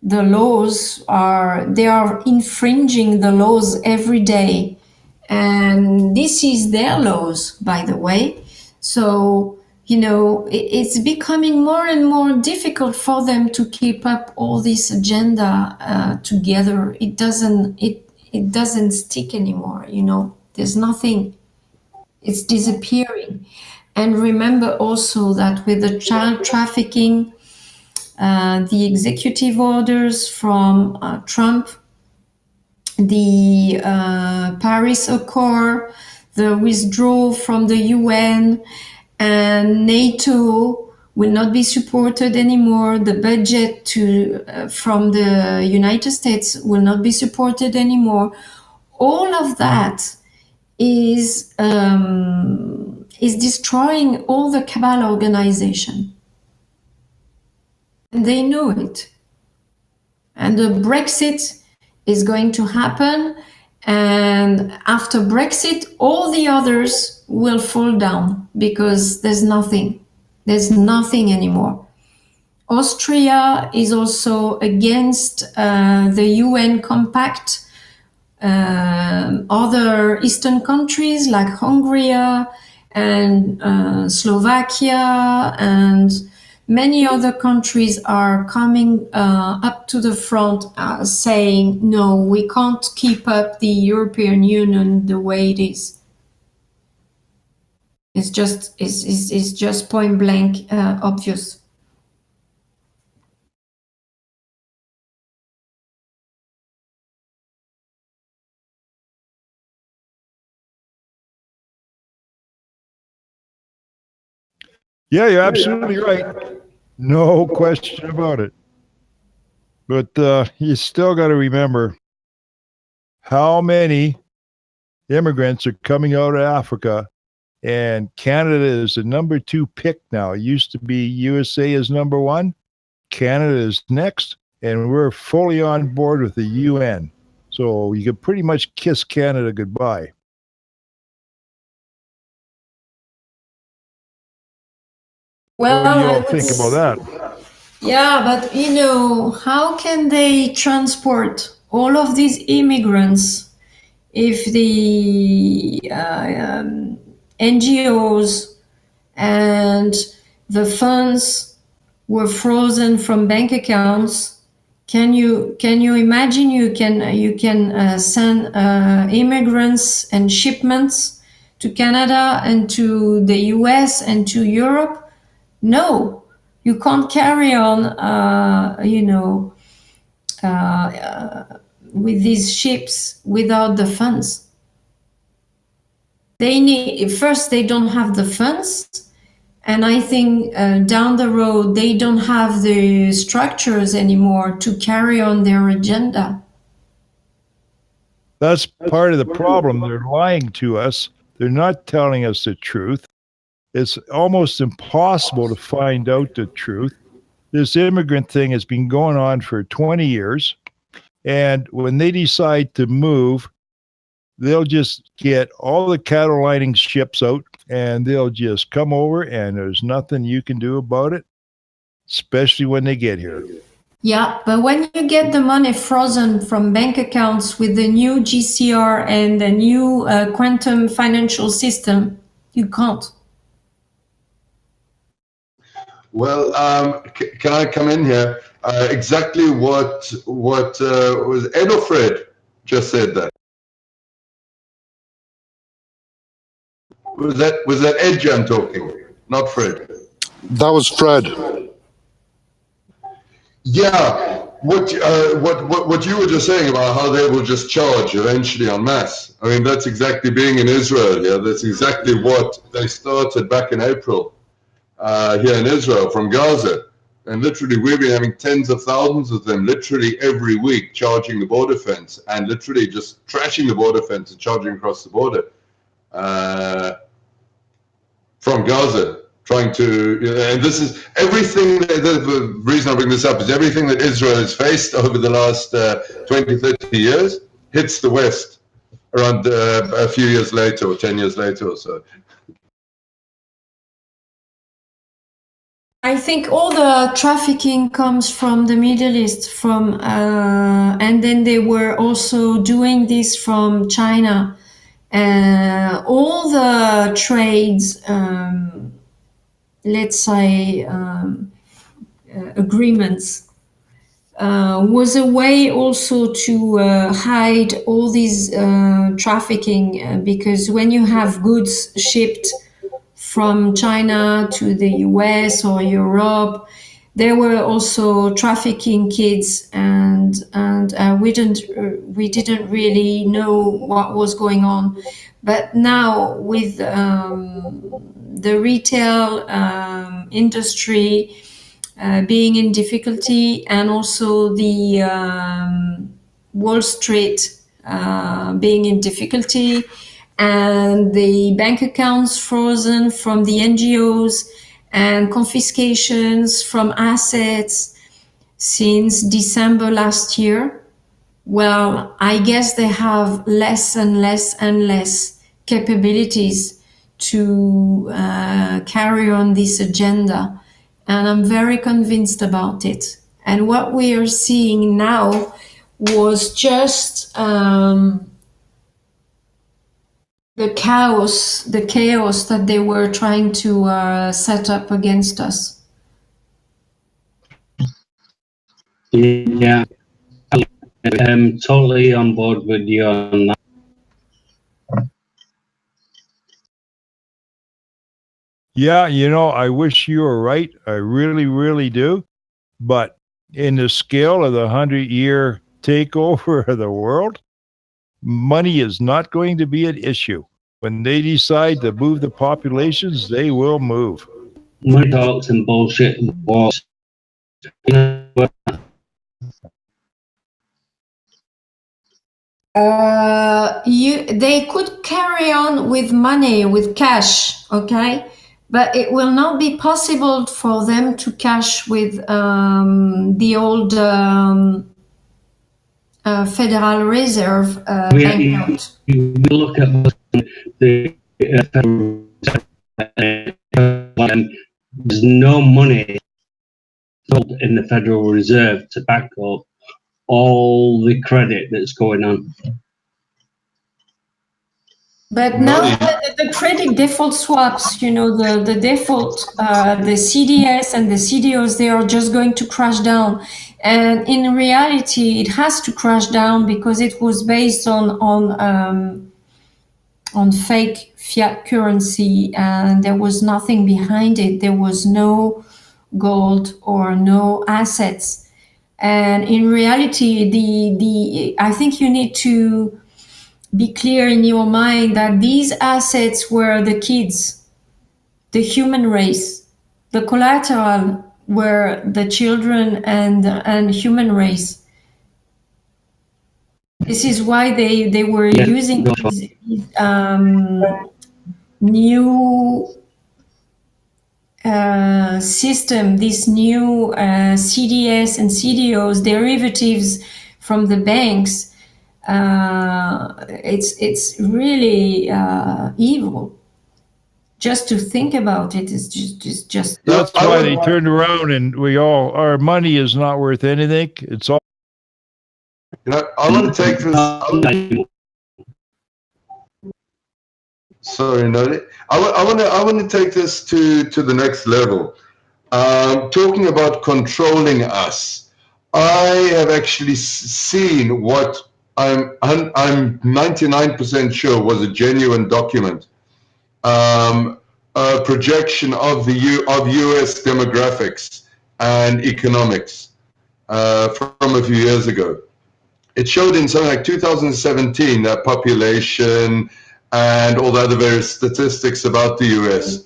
laws are infringing the laws every day. And this is their laws, by the way. So, you know, it's becoming more and more difficult for them to keep up all this agenda together. It doesn't stick anymore, you know. There's nothing. It's disappearing. And remember also that with the child trafficking, the executive orders from Trump, the Paris Accord, the withdrawal from the UN, and NATO will not be supported anymore. The budget from the United States will not be supported anymore. All of that is destroying all the cabal organization. And they know it. And the Brexit is going to happen. And after Brexit, all the others will fall down, because there's nothing. There's nothing anymore. Austria is also against the UN compact. Other Eastern countries like Hungary and Slovakia and many other countries are coming up to the front saying, no, we can't keep up the European Union the way it is. It's just point blank obvious. Yeah, you're absolutely right. No question about it. But you still got to remember how many immigrants are coming out of Africa, and Canada is the number 2 pick now. It used to be USA is number 1, Canada is next, and we're fully on board with the UN. So you can pretty much kiss Canada goodbye. Well, what do you all think about that? Yeah, but you know, how can they transport all of these immigrants if the NGOs and the funds were frozen from bank accounts? Can you imagine you can send immigrants and shipments to Canada and to the US and to Europe? No, you can't carry on, with these ships without the funds. They don't have the funds, and I think down the road they don't have the structures anymore to carry on their agenda. That's part of the problem. They're lying to us. They're not telling us the truth. It's almost impossible to find out the truth. This immigrant thing has been going on for 20 years. And when they decide to move, they'll just get all the cattle lining ships out and they'll just come over, and there's nothing you can do about it, especially when they get here. Yeah, but when you get the money frozen from bank accounts with the new GCR and the new quantum financial system, you can't. Well, can I come in here? Exactly what was Ed or Fred just said that? Was that Ed Jam talking, not Fred? That was Fred. Yeah, what you were just saying about how they will just charge eventually en masse. I mean, that's exactly being in Israel. Yeah, that's exactly what they started back in April here in Israel from Gaza. And literally, we've been having tens of thousands of them literally every week charging the border fence and literally just trashing the border fence and charging across the border from Gaza. Trying to, and this is everything, the reason I bring this up is everything that Israel has faced over the last 20, 30 years hits the West around a few years later or 10 years later or so. I think all the trafficking comes from the Middle East, and then they were also doing this from China. All the trades, let's say, agreements, was a way also to hide all these trafficking, because when you have goods shipped from China to the US or Europe, there were also trafficking kids, and we didn't really know what was going on. But now with the retail industry being in difficulty, and also the Wall Street being in difficulty, and the bank accounts frozen from the NGOs, and confiscations from assets since December last year, well, I guess they have less and less and less capabilities to carry on this agenda. And I'm very convinced about it. And what we are seeing now was just the chaos that they were trying to set up against us. Yeah, I'm totally on board with you on that. Yeah, I wish you were right. I really, really do. But in the scale of the 100-year takeover of the world, money is not going to be an issue. When they decide to move the populations, they will move. Money talks and bullshit walks. They could carry on with money, with cash, okay, but it will not be possible for them to cash with the old Federal Reserve banknote. You look at the Federal Reserve, there's no money in the Federal Reserve to back up all the credit that's going on. But now the credit default swaps, the default, the CDS and the CDOs, they are just going to crash down. And in reality, it has to crash down because it was based on fake fiat currency, and there was nothing behind it. There was no gold or no assets. And in reality, I think you need to be clear in your mind that these assets were the kids, the human race. The collateral were the children and human race. This is why they were using these new system, this new CDS and CDOs, derivatives from the banks. It's really evil. Just to think about it is just. That's why they turned around and our money is not worth anything. It's all. I want to take this. Sorry, no. I want to take this to the next level. Talking about controlling us, I have actually seen what I'm 99% sure was a genuine document, a projection of U.S. demographics and economics from a few years ago. It showed in something like 2017 that population and all the other various statistics about the U.S.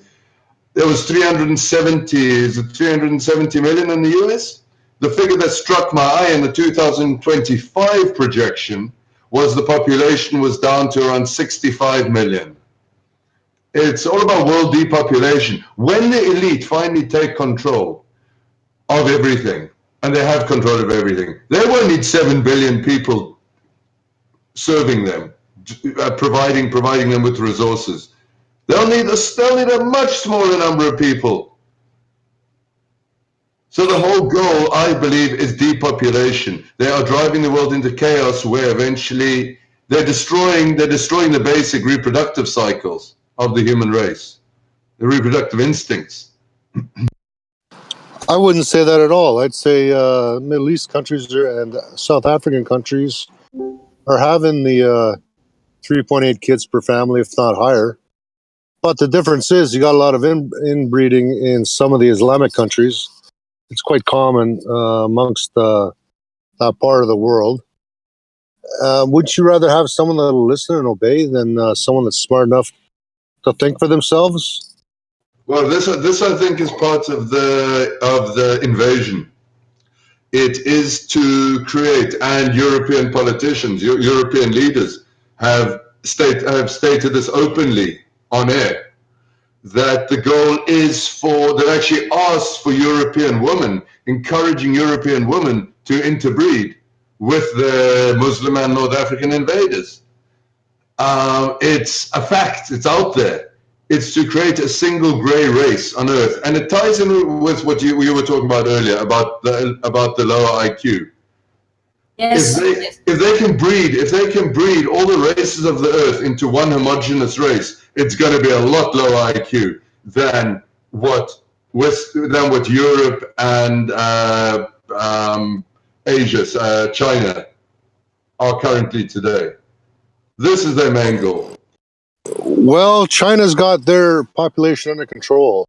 There was 370 million in the U.S. The figure that struck my eye in the 2025 projection was the population was down to around 65 million. It's all about world depopulation. When the elite finally take control of everything, and they have control of everything, they won't need 7 billion people serving them, providing them with resources. They'll need a much smaller number of people. So the whole goal, I believe, is depopulation. They are driving the world into chaos where eventually they're destroying the basic reproductive cycles of the human race, the reproductive instincts. I wouldn't say that at all. I'd say Middle East countries and South African countries are having the 3.8 kids per family, if not higher. But the difference is you got a lot of inbreeding in some of the Islamic countries. It's quite common amongst that part of the world. Would you rather have someone that will listen and obey than someone that's smart enough to think for themselves? Well, this I think is part of the invasion. It is to create, and European politicians, European leaders have stated this openly on air, that the goal is that actually asks for European women, encouraging European women to interbreed with the Muslim and North African invaders. It's a fact. It's out there. It's to create a single grey race on Earth, and it ties in with what you were talking about earlier about the lower IQ. Yes. If they can breed all the races of the Earth into one homogeneous race, it's going to be a lot lower IQ than what Europe and Asia, China, are currently today. This is their main goal. Well, China's got their population under control.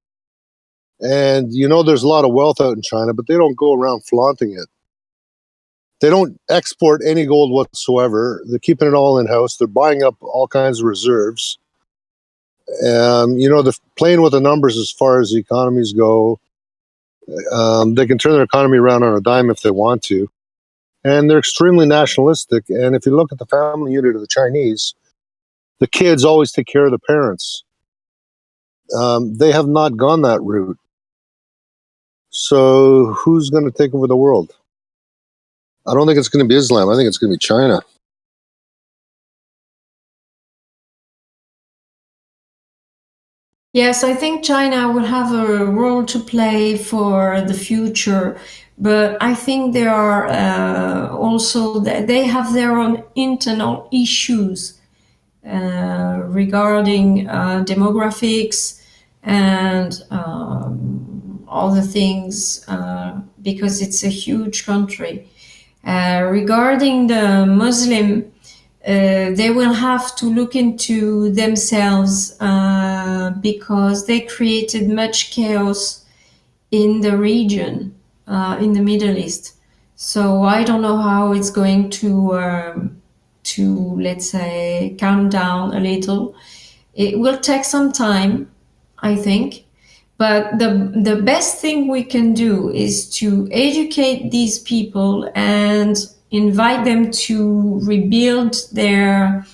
And there's a lot of wealth out in China, but they don't go around flaunting it. They don't export any gold whatsoever. They're keeping it all in-house. They're buying up all kinds of reserves. They're playing with the numbers as far as the economies go. They can turn their economy around on a dime if they want to. And they're extremely nationalistic. And if you look at the family unit of the Chinese, the kids always take care of the parents. They have not gone that route. So who's going to take over the world? I don't think it's going to be Islam. I think it's going to be China. Yes, I think China will have a role to play for the future, but I think there are also they have their own internal issues regarding demographics and other things because it's a huge country. Regarding the Muslim, they will have to look into themselves because they created much chaos in the region, in the Middle East. So I don't know how it's going to let's say calm down a little. It will take some time, I think. But the best thing we can do is to educate these people and invite them to rebuild their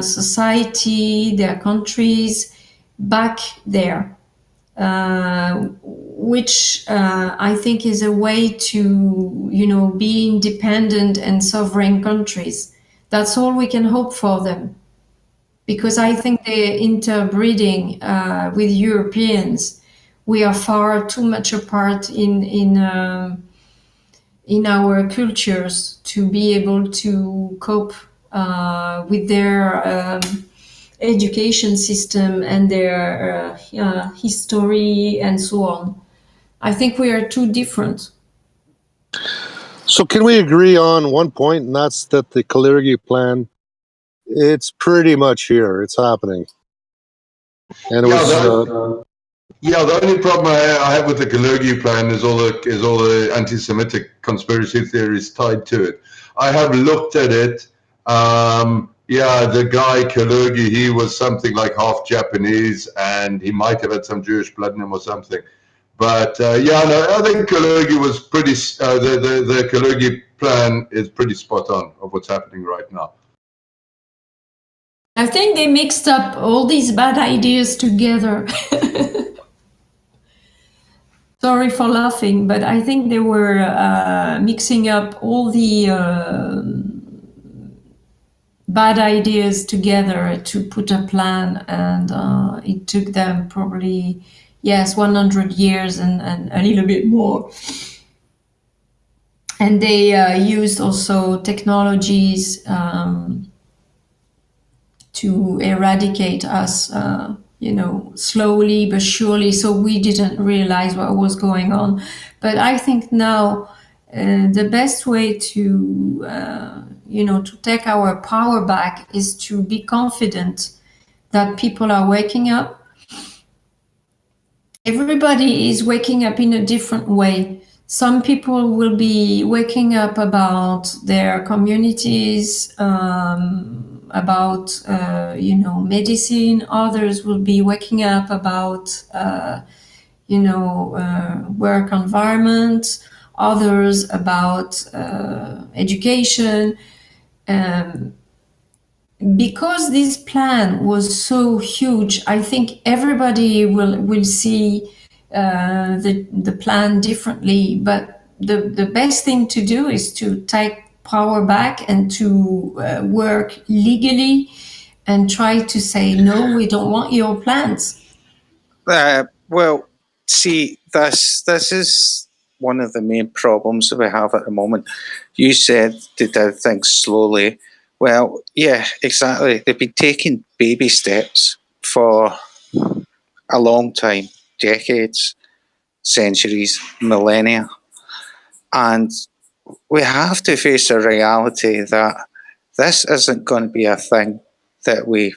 society, their countries back there, which I think is a way to, be independent and sovereign countries. That's all we can hope for them. Because I think the interbreeding with Europeans, we are far too much apart in our cultures to be able to cope with their education system and their history and so on. I think we are too different. So can we agree on one point, and that's that the Kalergi plan, it's pretty much here. It's happening. And it was... the only problem I have with the Kalergi plan is all the anti-Semitic conspiracy theories tied to it. I have looked at it. The guy Kalergi, he was something like half Japanese, and he might have had some Jewish blood in him or something. But I think Kalergi was pretty. The Kalergi plan is pretty spot on of what's happening right now. I think they mixed up all these bad ideas together. Sorry for laughing, but I think they were mixing up all the bad ideas together to put a plan, and it took them probably, 100 years and a little bit more. And they used also technologies to eradicate us, slowly but surely, so we didn't realize what was going on. But I think now the best way to, to take our power back is to be confident that people are waking up. Everybody is waking up in a different way. Some people will be waking up about their communities, about medicine. Others will be waking up about work environment. Others about education. Because this plan was so huge, I think everybody will see the plan differently. But the best thing to do is to take power back and to work legally and try to say, no, we don't want your plans. Well, see, this is one of the main problems that we have at the moment. You said they did things slowly. Well, yeah, exactly. They've been taking baby steps for a long time, decades, centuries, millennia. And we have to face the reality that this isn't going to be a thing that we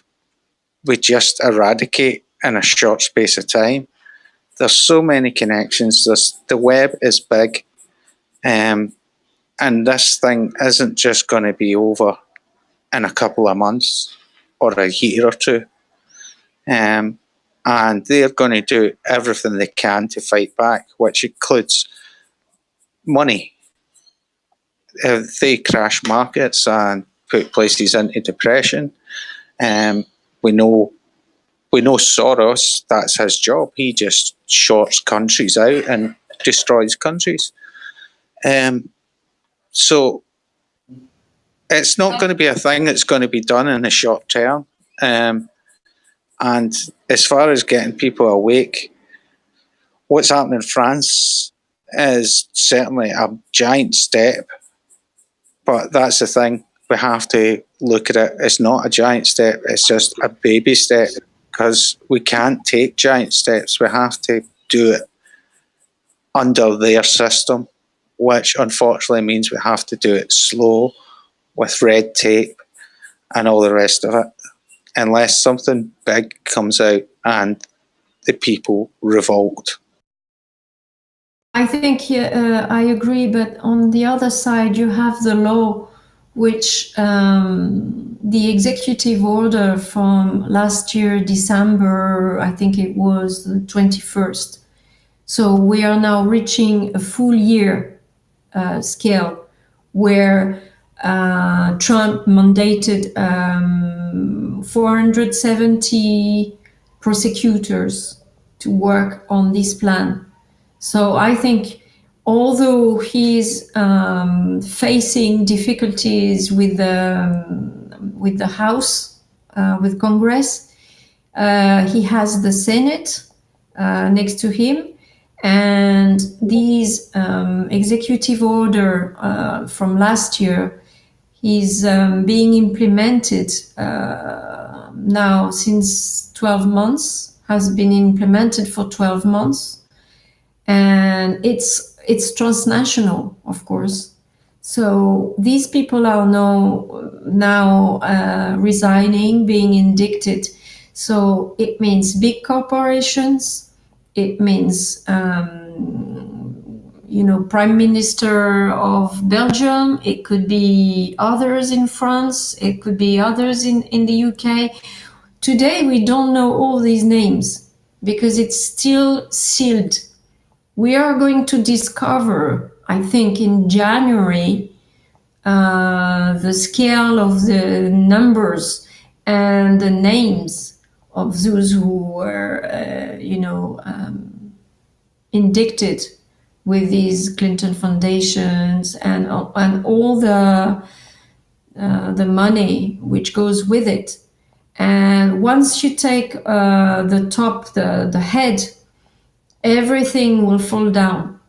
just eradicate in a short space of time. There's so many connections. The web is big, and this thing isn't just going to be over in a couple of months or a year or two. And they're going to do everything they can to fight back, which includes money. If they crash markets and put places into depression, we know Soros, that's his job. He just shorts countries out and destroys countries. So it's not going to be a thing that's going to be done in the short term. And as far as getting people awake, what's happening in France is certainly a giant step. But that's the thing. We have to look at it. It's not a giant step. It's just a baby step, because we can't take giant steps. We have to do it under their system, which unfortunately means we have to do it slow, with red tape and all the rest of it, unless something big comes out and the people revolt. I think I agree, but on the other side, you have the law, which the executive order from last year, December, I think it was the 21st. So we are now reaching a full year scale where Trump mandated 470 prosecutors to work on this plan. So I think, although he's facing difficulties with the House, with Congress, he has the Senate next to him, and these executive order from last year is being implemented now since 12 months, has been implemented for 12 months. And it's transnational, of course. So these people are now resigning, being indicted. So it means big corporations. It means, Prime Minister of Belgium. It could be others in France. It could be others in the UK. Today, we don't know all these names because it's still sealed. We are going to discover, I think, in January, the scale of the numbers and the names of those who were, indicted with these Clinton foundations and all the money which goes with it. And once you take the top, the head, everything will fall down,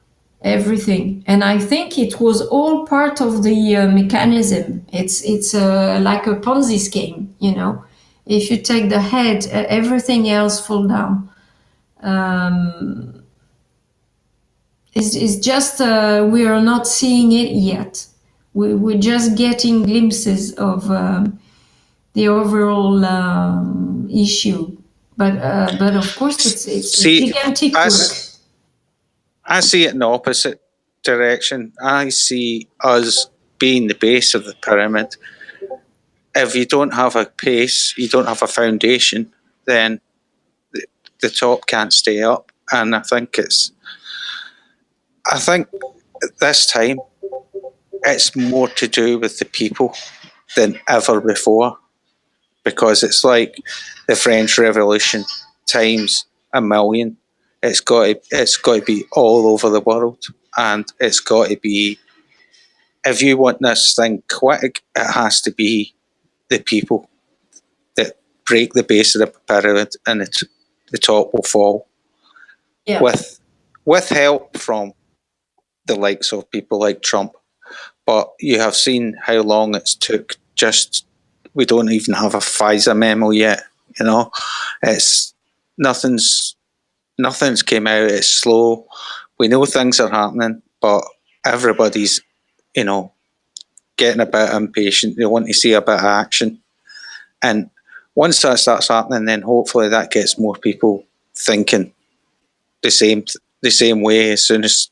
everything. And I think it was all part of the mechanism. It's like a Ponzi scheme, If you take the head, everything else fall down. It's just we are not seeing it yet. We're just getting glimpses of the overall issue. But of course, it's gigantic work. I see it in the opposite direction. I see us being the base of the pyramid. If you don't have a base, you don't have a foundation, then the top can't stay up. And I think this time it's more to do with the people than ever before, because it's like the French Revolution times a million. It's got to be all over the world, and it's got to be. If you want this thing quick, it has to be the people that break the base of the pyramid, and the top will fall. Yeah. With help from the likes of people like Trump, but you have seen how long it's took. We don't even have a FISA memo yet. It's nothing's came out. It's slow. We know things are happening, but everybody's getting a bit impatient. They want to see a bit of action. And once that starts happening, then hopefully that gets more people thinking the same way. As soon as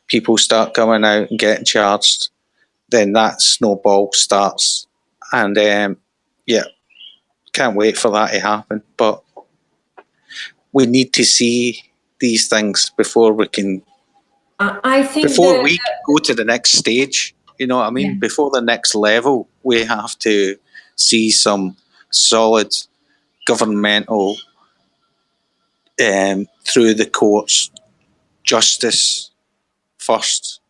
people start coming out and getting charged, then that snowball starts. And can't wait for that to happen. But we need to see these things before we can. I think before we go to the next stage, you know what I mean? Yeah. Before the next level, we have to see some solid governmental, through the courts, justice first.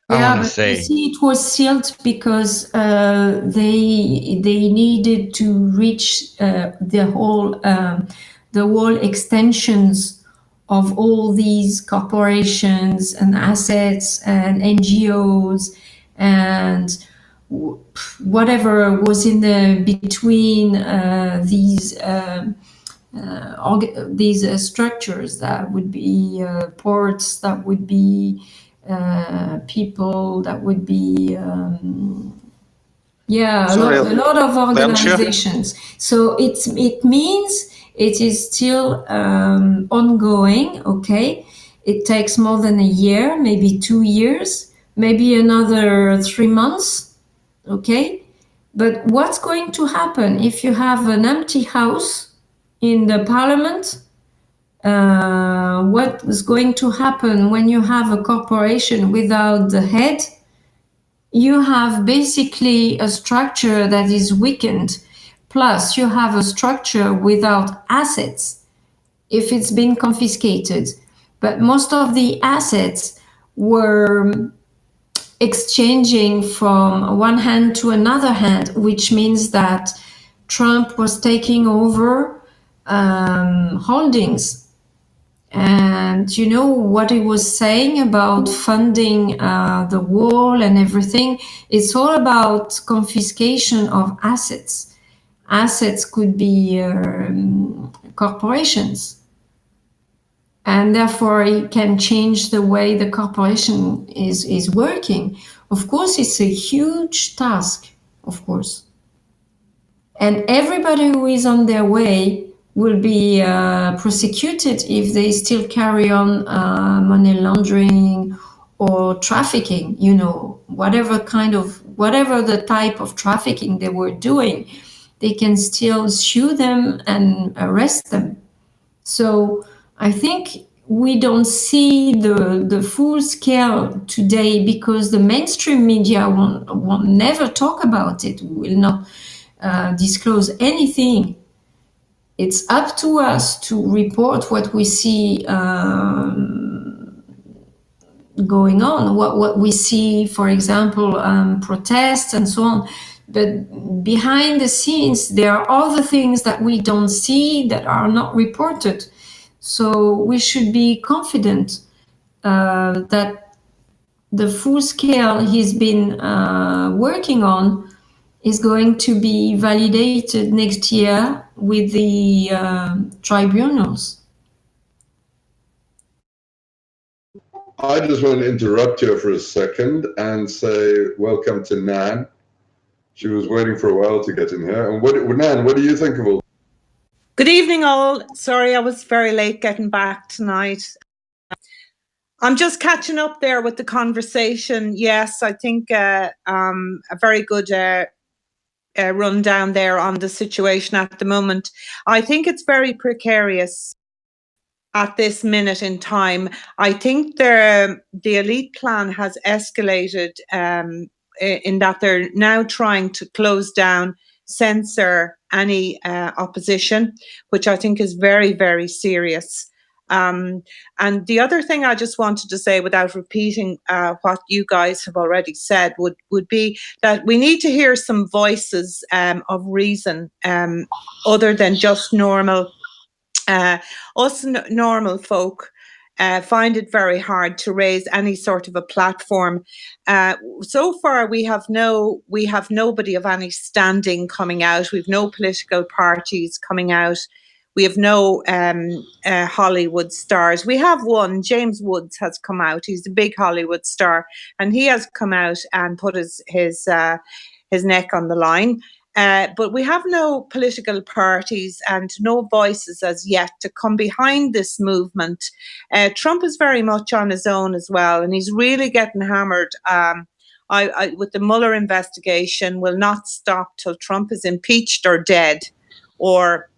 I Yeah, want to but you say, see, it was sealed because they needed to reach the whole extensions of all these corporations and assets and NGOs and whatever was in the between these structures. That would be ports, that would be people, that would be a lot of organizations. So it means it is still ongoing. Okay, it takes more than a year, maybe 2 years, maybe another 3 months. Okay, but what's going to happen if you have an empty house in the parliament? What is going to happen when you have a corporation without the head? You have basically a structure that is weakened, plus you have a structure without assets if it's been confiscated. But most of the assets were exchanging from one hand to another hand, which means that Trump was taking over holdings. And you know what he was saying about funding the wall and everything? It's all about confiscation of assets. Assets could be corporations. And therefore, it can change the way the corporation is working. Of course, it's a huge task, of course. And everybody who is on their way will be prosecuted if they still carry on money laundering or trafficking, whatever the type of trafficking they were doing, they can still sue them and arrest them. So I think we don't see the full scale today because the mainstream media won't never talk about it, will not disclose anything. It's up to us to report what we see going on, what we see, for example, protests and so on. But behind the scenes, there are other things that we don't see that are not reported. So we should be confident that the full scale he's been working on is going to be validated next year with the tribunals. I just want to interrupt you for a second and say welcome to Nan. She was waiting for a while to get in here. And Nan, what do you think of all? Good evening, all. Sorry, I was very late getting back tonight. I'm just catching up there with the conversation. Yes, I think a very good rundown there on the situation at the moment. I think it's very precarious at this minute in time. I think the elite plan has escalated in that they're now trying to close down, censor any opposition, which I think is very, very serious. And the other thing I just wanted to say, without repeating what you guys have already said, would be that we need to hear some voices of reason other than just normal. Us normal folk find it very hard to raise any sort of a platform. So far, we have nobody of any standing coming out. We've no political parties coming out. We have no Hollywood stars. We have one. James Woods has come out. He's a big Hollywood star, and he has come out and put his neck on the line. But we have no political parties and no voices as yet to come behind this movement. Trump is very much on his own as well, and he's really getting hammered. With the Mueller investigation, will not stop till Trump is impeached or dead or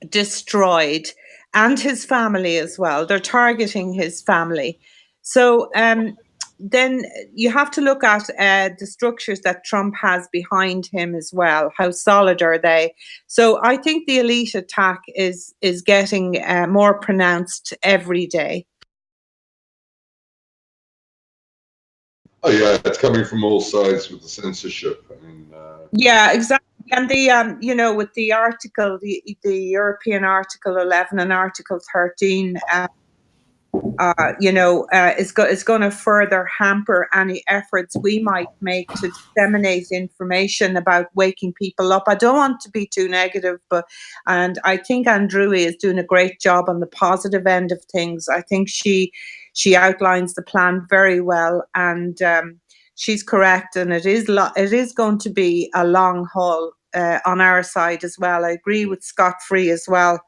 destroyed, and his family as well. They're targeting his family. So then you have to look at the structures that Trump has behind him as well. How solid are they? So I think the elite attack is getting more pronounced every day. Oh yeah, it's coming from all sides with the censorship. I mean, yeah, exactly. And the with the article, the European Article 11 and Article 13. Is going to further hamper any efforts we might make to disseminate information about waking people up. I don't want to be too negative, and I think Andrewy is doing a great job on the positive end of things. I think she outlines the plan very well, and she's correct, and it is going to be a long haul on our side as well. I agree with Scott Free as well.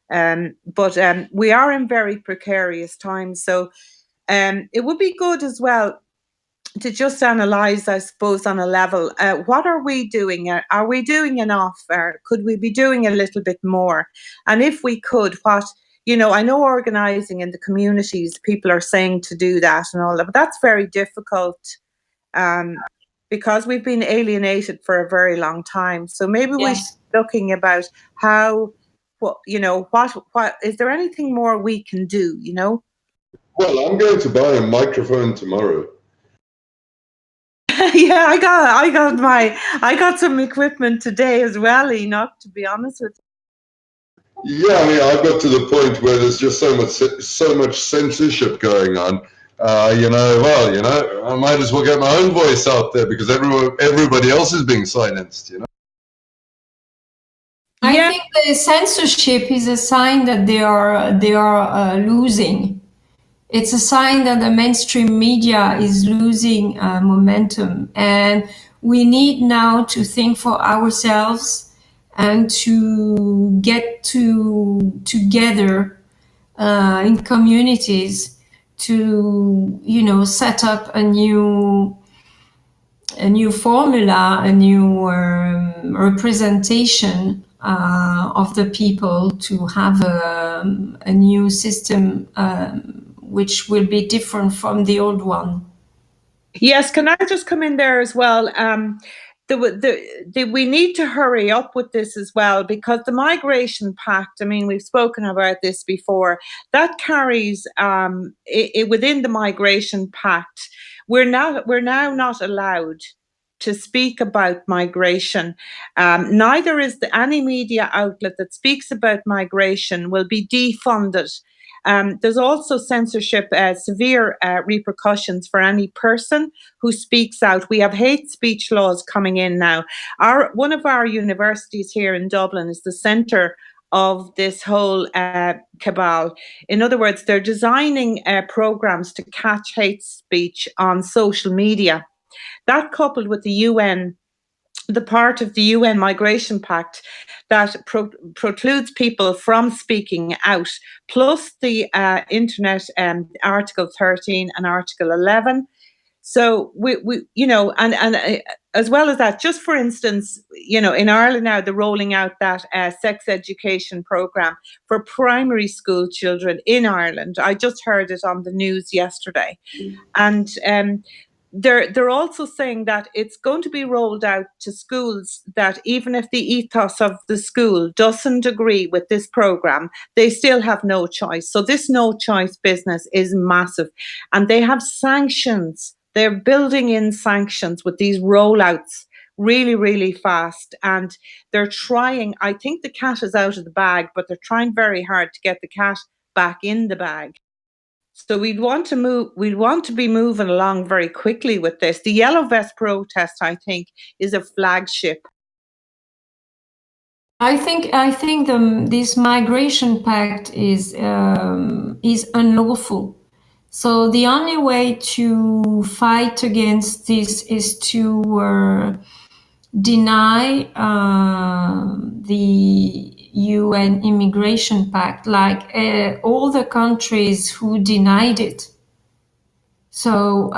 But we are in very precarious times, so it would be good as well to just analyse, I suppose, on a level. What are we doing? Are we doing enough? Could we be doing a little bit more? And if we could, what? I know organising in the communities, people are saying to do that and all that, but that's very difficult because we've been alienated for a very long time. So maybe we should be looking about how. What is there anything more we can do? Well, I'm going to buy a microphone tomorrow. Yeah, I got some equipment today as well, Enoch, to be honest with you. Yeah, I mean, I've got to the point where there's just so much censorship going on. I might as well get my own voice out there because everybody else is being silenced. I think the censorship is a sign that they are losing. It's a sign that the mainstream media is losing momentum, and we need now to think for ourselves and to get together in communities to set up a new formula, a new representation of the people, to have a new system which will be different from the old one. Yes, can I just come in there as well? We need to hurry up with this as well, because the Migration Pact, I mean, we've spoken about this before, that carries within the Migration Pact, we're now not allowed to speak about migration. Neither is any media outlet that speaks about migration will be defunded. There's also censorship, severe repercussions for any person who speaks out. We have hate speech laws coming in now. One of our universities here in Dublin is the centre of this whole cabal. In other words, they're designing programs to catch hate speech on social media. That, coupled with the UN, the part of the UN Migration Pact that precludes people from speaking out, plus the internet Article 13 and Article 11. So we and as well as that, just for instance, in Ireland now they're rolling out that sex education program for primary school children in Ireland. I just heard it on the news yesterday, and they're also saying that it's going to be rolled out to schools that even if the ethos of the school doesn't agree with this program, they still have no choice. So this no choice business is massive, and they have sanctions. They're building in sanctions with these rollouts really, really fast, and they're trying. I think the cat is out of the bag, but they're trying very hard to get the cat back in the bag. So we'd want to be moving along very quickly with this. The Yellow Vest protest, I think, is a flagship. I think this migration pact is unlawful. So the only way to fight against this is to deny the UN Immigration Pact, like all the countries who denied it. So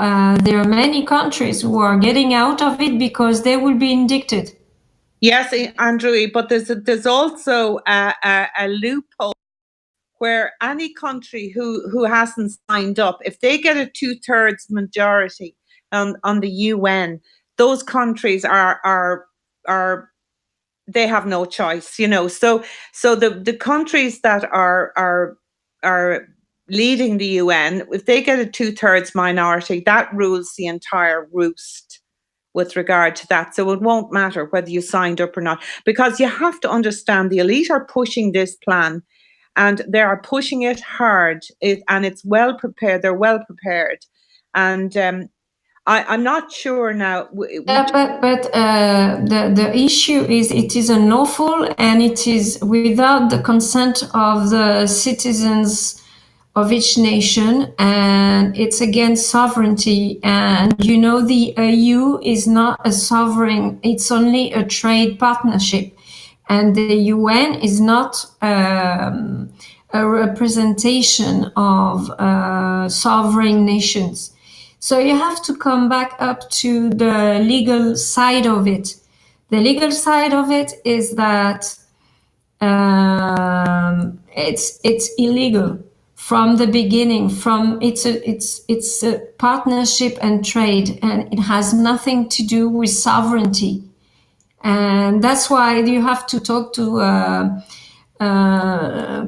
there are many countries who are getting out of it because they will be indicted. Yes, Andrew, but there's also a loophole where any country who hasn't signed up, if they get a 2/3 majority on the UN, those countries are they have no choice, you know. So the countries that are leading the UN, if they get a 2/3 minority, that rules the entire roost with regard to that. So it won't matter whether you signed up or not, because you have to understand the elite are pushing this plan and they are pushing it hard, and it's well prepared. They're well prepared. And I'm not sure now. But the issue is it is unlawful and it is without the consent of the citizens of each nation, and it's against sovereignty. And you know, the EU is not a sovereign, it's only a trade partnership. And the UN is not a representation of sovereign nations. So you have to come back up to the legal side of it. The legal side of it is that it's illegal from the beginning. It's a partnership and trade, and it has nothing to do with sovereignty. And that's why you have to talk to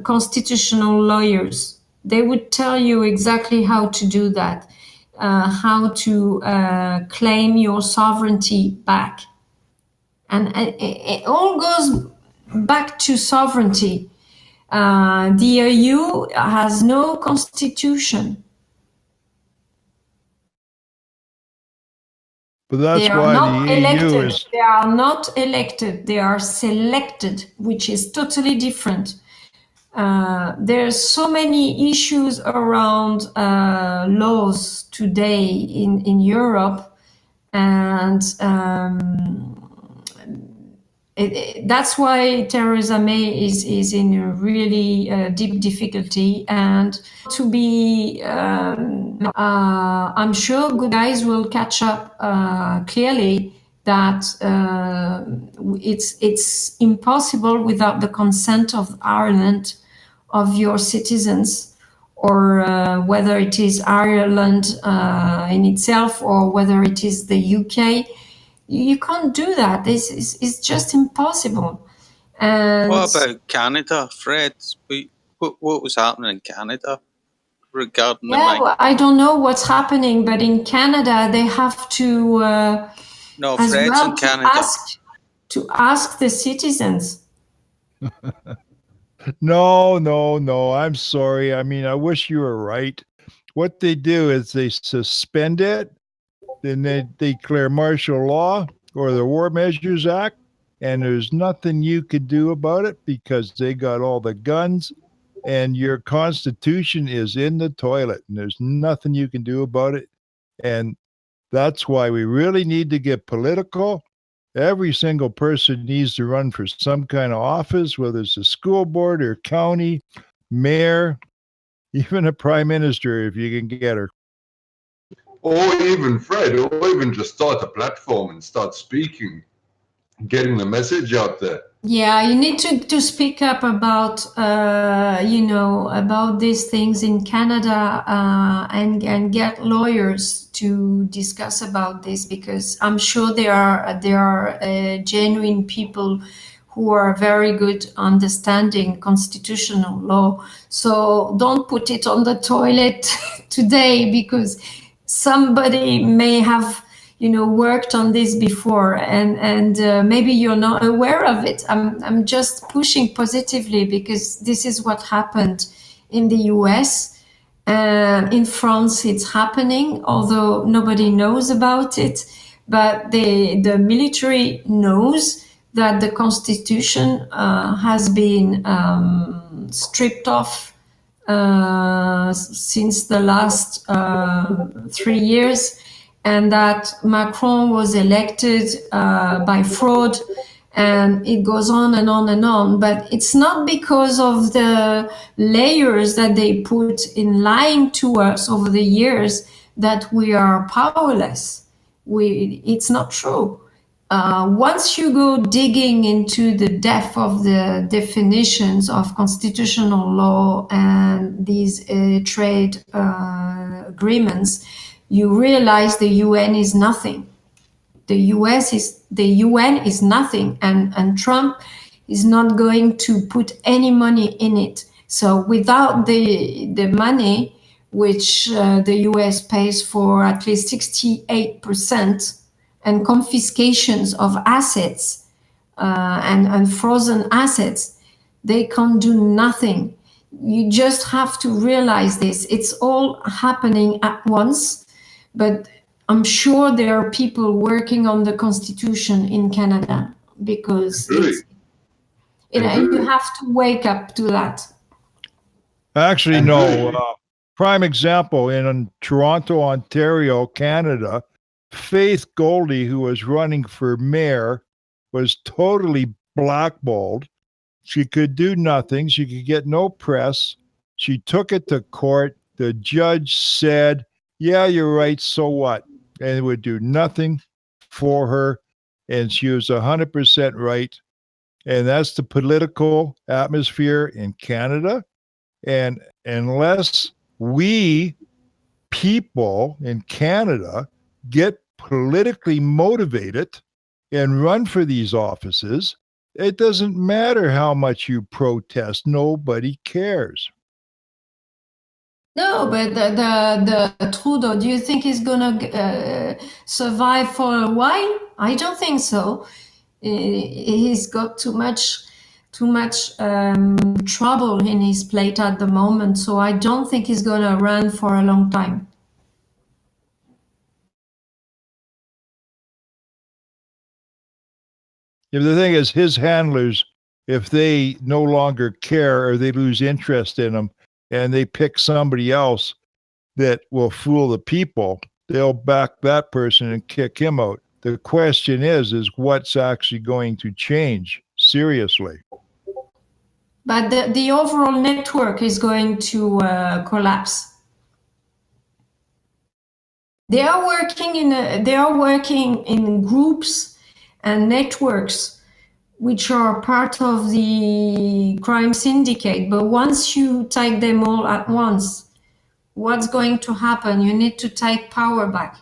constitutional lawyers. They would tell you exactly how to do that, how to claim your sovereignty back. And it all goes back to sovereignty. The EU has no constitution. But that's why the EU is... They are not elected. They are selected, which is totally different. There's so many issues around laws today in Europe, and that's why Theresa May is in a really deep difficulty. And to be, I'm sure good guys will catch up clearly that it's impossible without the consent of Ireland, of your citizens, or whether it is Ireland in itself or whether it is the UK. You can't do that. This is just impossible. And what about Canada, Fred? What was happening in Canada regarding the well, I don't know what's happening, but in Canada they have to no, Fred's well in Canada. To ask the citizens. No. I'm sorry. I mean, I wish you were right. What they do is they suspend it. Then they declare martial law or the War Measures Act, and there's nothing you could do about it because they got all the guns, and your constitution is in the toilet, and there's nothing you can do about it. And that's why we really need to get political. Every single person needs to run for some kind of office, whether it's a school board or county, mayor, even a prime minister if you can get her. Or even Fred, or even just start a platform and start speaking, getting the message out there. Yeah, you need to speak up about, about these things in Canada and get lawyers to discuss about this, because I'm sure there are genuine people who are very good understanding constitutional law. So don't put it on the toilet today, because somebody may have worked on this before, and maybe you're not aware of it. I'm just pushing positively, because this is what happened in the US. In France it's happening, although nobody knows about it, but the military knows, that the Constitution has been stripped off since the last 3 years, and that Macron was elected by fraud, and it goes on and on and on. But it's not because of the layers that they put in lying to us over the years that we are powerless. It's not true. Once you go digging into the depth of the definitions of constitutional law and these trade agreements, you realize the UN is nothing. The UN is nothing, and Trump is not going to put any money in it. So without the money, which the US pays for at least 68%, and confiscations of assets and frozen assets, they can't do nothing. You just have to realize this. It's all happening at once, but I'm sure there are people working on the Constitution in Canada, because you have to wake up to that. Actually, no. Prime example in Toronto, Ontario, Canada, Faith Goldie, who was running for mayor, was totally blackballed. She could do nothing. She could get no press. She took it to court. The judge said, yeah, you're right, so what? And it would do nothing for her. And she was 100% right. And that's the political atmosphere in Canada. And unless we people in Canada get politically motivated and run for these offices, it doesn't matter how much you protest. Nobody cares. No, but the Trudeau, do you think he's gonna survive for a while? I don't think so. He's got too much trouble in his plate at the moment, so I don't think he's gonna run for a long time. Yeah, the thing is, his handlers, if they no longer care or they lose interest in him and they pick somebody else that will fool the people, they'll back that person and kick him out. The question is what's actually going to change seriously? But the overall network is going to collapse. They are working in groups and networks which are part of the crime syndicate. But once you take them all at once, what's going to happen? You need to take power back.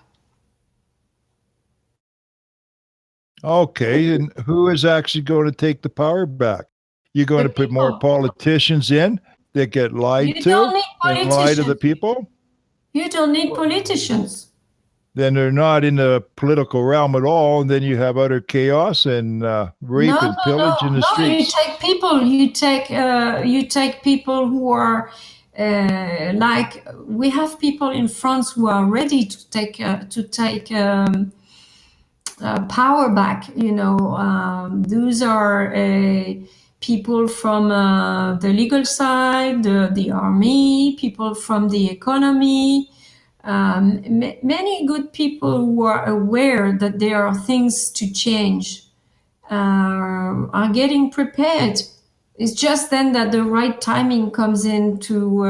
Okay, and who is actually going to take the power back? You're going to put more politicians in that get lied to and lie to the people? You don't need politicians. Then they're not in the political realm at all, and then you have utter chaos and rape and pillage in the streets. You take people who are like, we have people in France who are ready to take power back. Those are people from the legal side, the army, people from the economy. Many good people who are aware that there are things to change are getting prepared. It's just then that the right timing comes in to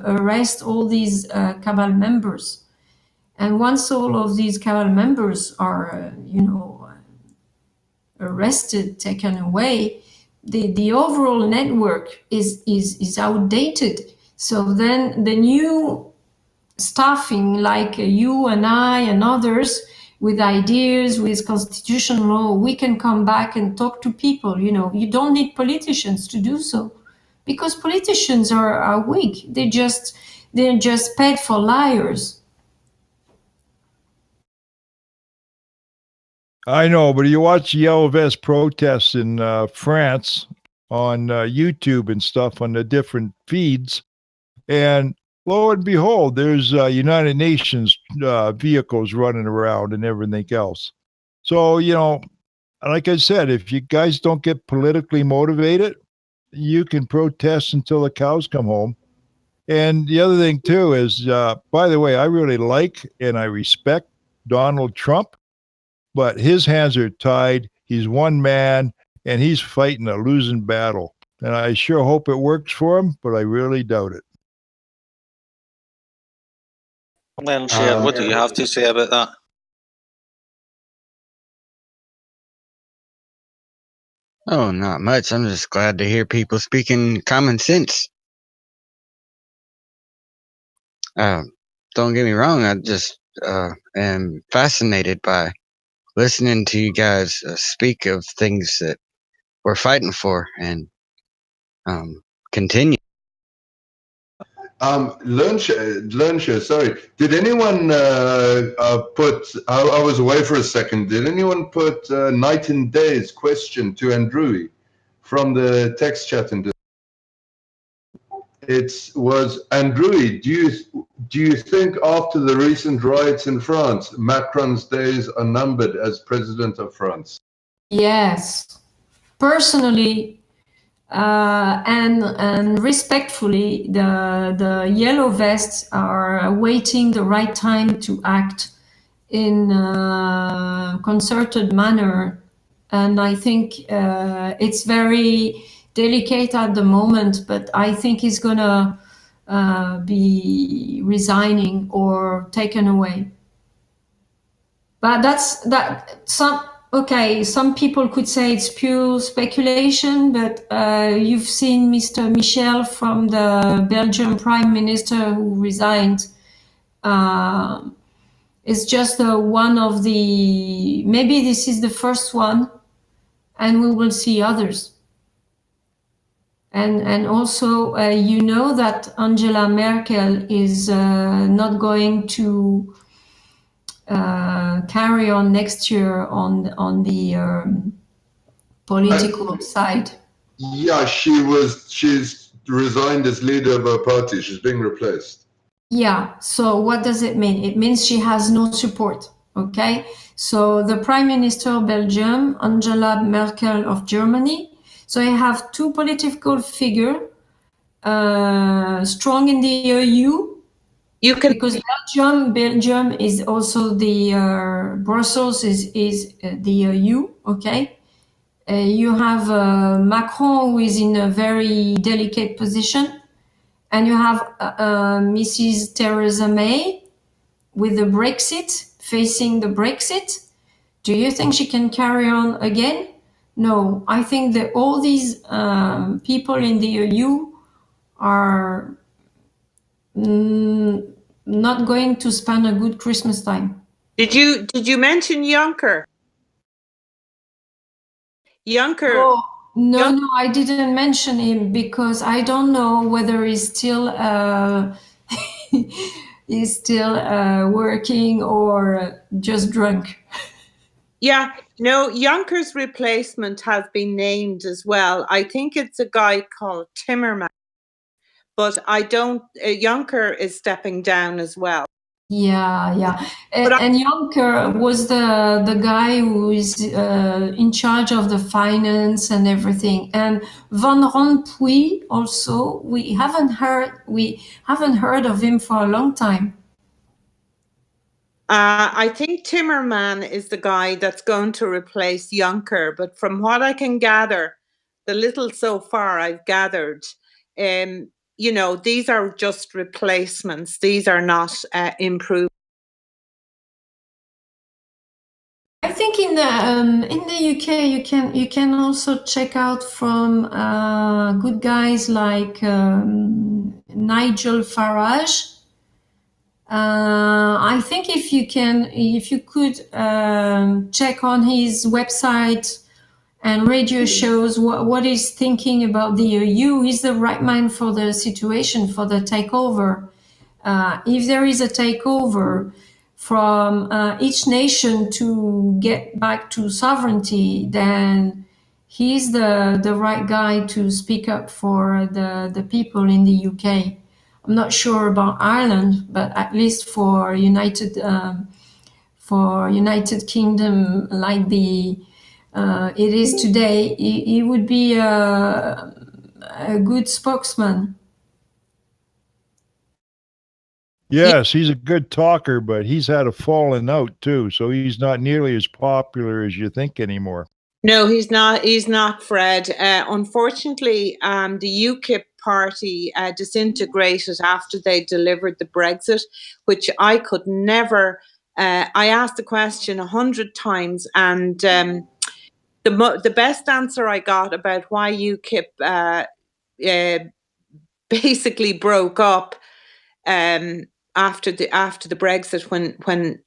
arrest all these cabal members. And once all of these cabal members are arrested, taken away, the overall network is outdated. So then the new staffing, like you and I and others, with ideas, with constitutional law, we can come back and talk to people. You don't need politicians to do so, because politicians are weak. They're just paid for liars. I know, but you watch Yellow Vest protests in France on YouTube and stuff on the different feeds, and lo and behold, there's United Nations vehicles running around and everything else. So, like I said, if you guys don't get politically motivated, you can protest until the cows come home. And the other thing, too, is, by the way, I really like and I respect Donald Trump, but his hands are tied. He's one man, and he's fighting a losing battle. And I sure hope it works for him, but I really doubt it. Well, Cher, what do you have to say about that? Oh, not much. I'm just glad to hear people speaking common sense. Don't get me wrong. I just am fascinated by listening to you guys speak of things that we're fighting for and continue. Luncher, sorry. Did anyone put, I was away for a second, did anyone put night and day's question to Andrew from the text chat? And it was, Andrew, do you think after the recent riots in France, Macron's days are numbered as president of France? Yes. Personally, and respectfully, the yellow vests are awaiting the right time to act in a concerted manner, and I think it's very delicate at the moment, but I think he's gonna be resigning or taken away. But some people could say it's pure speculation, but you've seen Mr. Michel from the Belgian Prime Minister who resigned. It's just one of the, maybe this is the first one, and we will see others. And also, you know that Angela Merkel is not going to carry on next year on the political side. Yeah, she's resigned as leader of her party. She's being replaced. Yeah, so what does it mean? It means she has no support, okay? So the Prime Minister of Belgium, Angela Merkel of Germany, so I have two political figures strong in the EU. Because Belgium is also the Brussels is the EU, okay? You have Macron, who is in a very delicate position, and you have Mrs. Theresa May with the Brexit, facing the Brexit. Do you think she can carry on again? No, I think that all these people in the EU are not going to spend a good Christmas time. Did you mention Juncker? Juncker. No, I didn't mention him because I don't know whether he's still working or just drunk. Yeah, no, Juncker's replacement has been named as well. I think it's a guy called Timmermans, but I don't. Juncker is stepping down as well. Yeah. And Juncker was the guy who is in charge of the finance and everything. And Van Rompuy also, we haven't heard of him for a long time. I think Timmermans is the guy that's going to replace Juncker. But from what I can gather, the little so far I've gathered, these are just replacements. These are not improvements. I think in the UK you can also check out from good guys like Nigel Farage. I think if you could check on his website and radio shows what he's thinking about the EU, he's the right man for the situation, for the takeover. If there is a takeover from each nation to get back to sovereignty, then he's the right guy to speak up for the people in the UK. I'm not sure about Ireland, but at least for United Kingdom, like the it is today, he would be a good spokesman. Yes, he's a good talker, but he's had a falling out too, so he's not nearly as popular as you think anymore. No, he's not. He's not, Fred. Unfortunately, the UKIP party disintegrated after they delivered the Brexit, which I could never. I asked the question 100 times, and the best answer I got about why UKIP basically broke up after the Brexit, when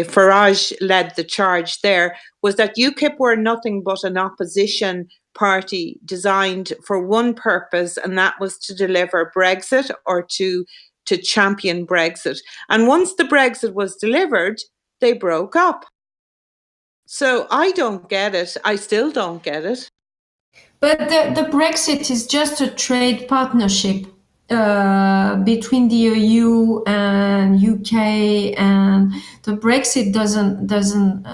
Farage led the charge there, was that UKIP were nothing but an opposition party designed for one purpose, and that was to deliver Brexit or to champion Brexit. And once the Brexit was delivered, they broke up. So I don't get it. I still don't get it. But the Brexit is just a trade partnership between the EU and UK, and the Brexit doesn't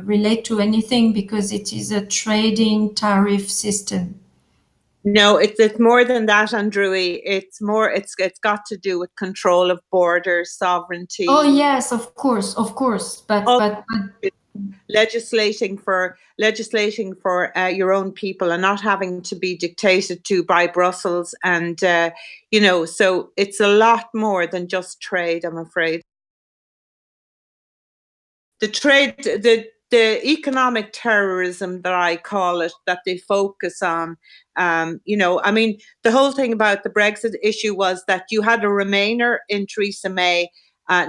relate to anything because it is a trading tariff system. No, it's more than that, Andrewy. It's more. It's got to do with control of borders, sovereignty. Oh yes, of course, but legislating for your own people and not having to be dictated to by Brussels, and so it's a lot more than just trade, I'm afraid. The trade, the economic terrorism that I call it, that they focus on, the whole thing about the Brexit issue was that you had a Remainer in Theresa May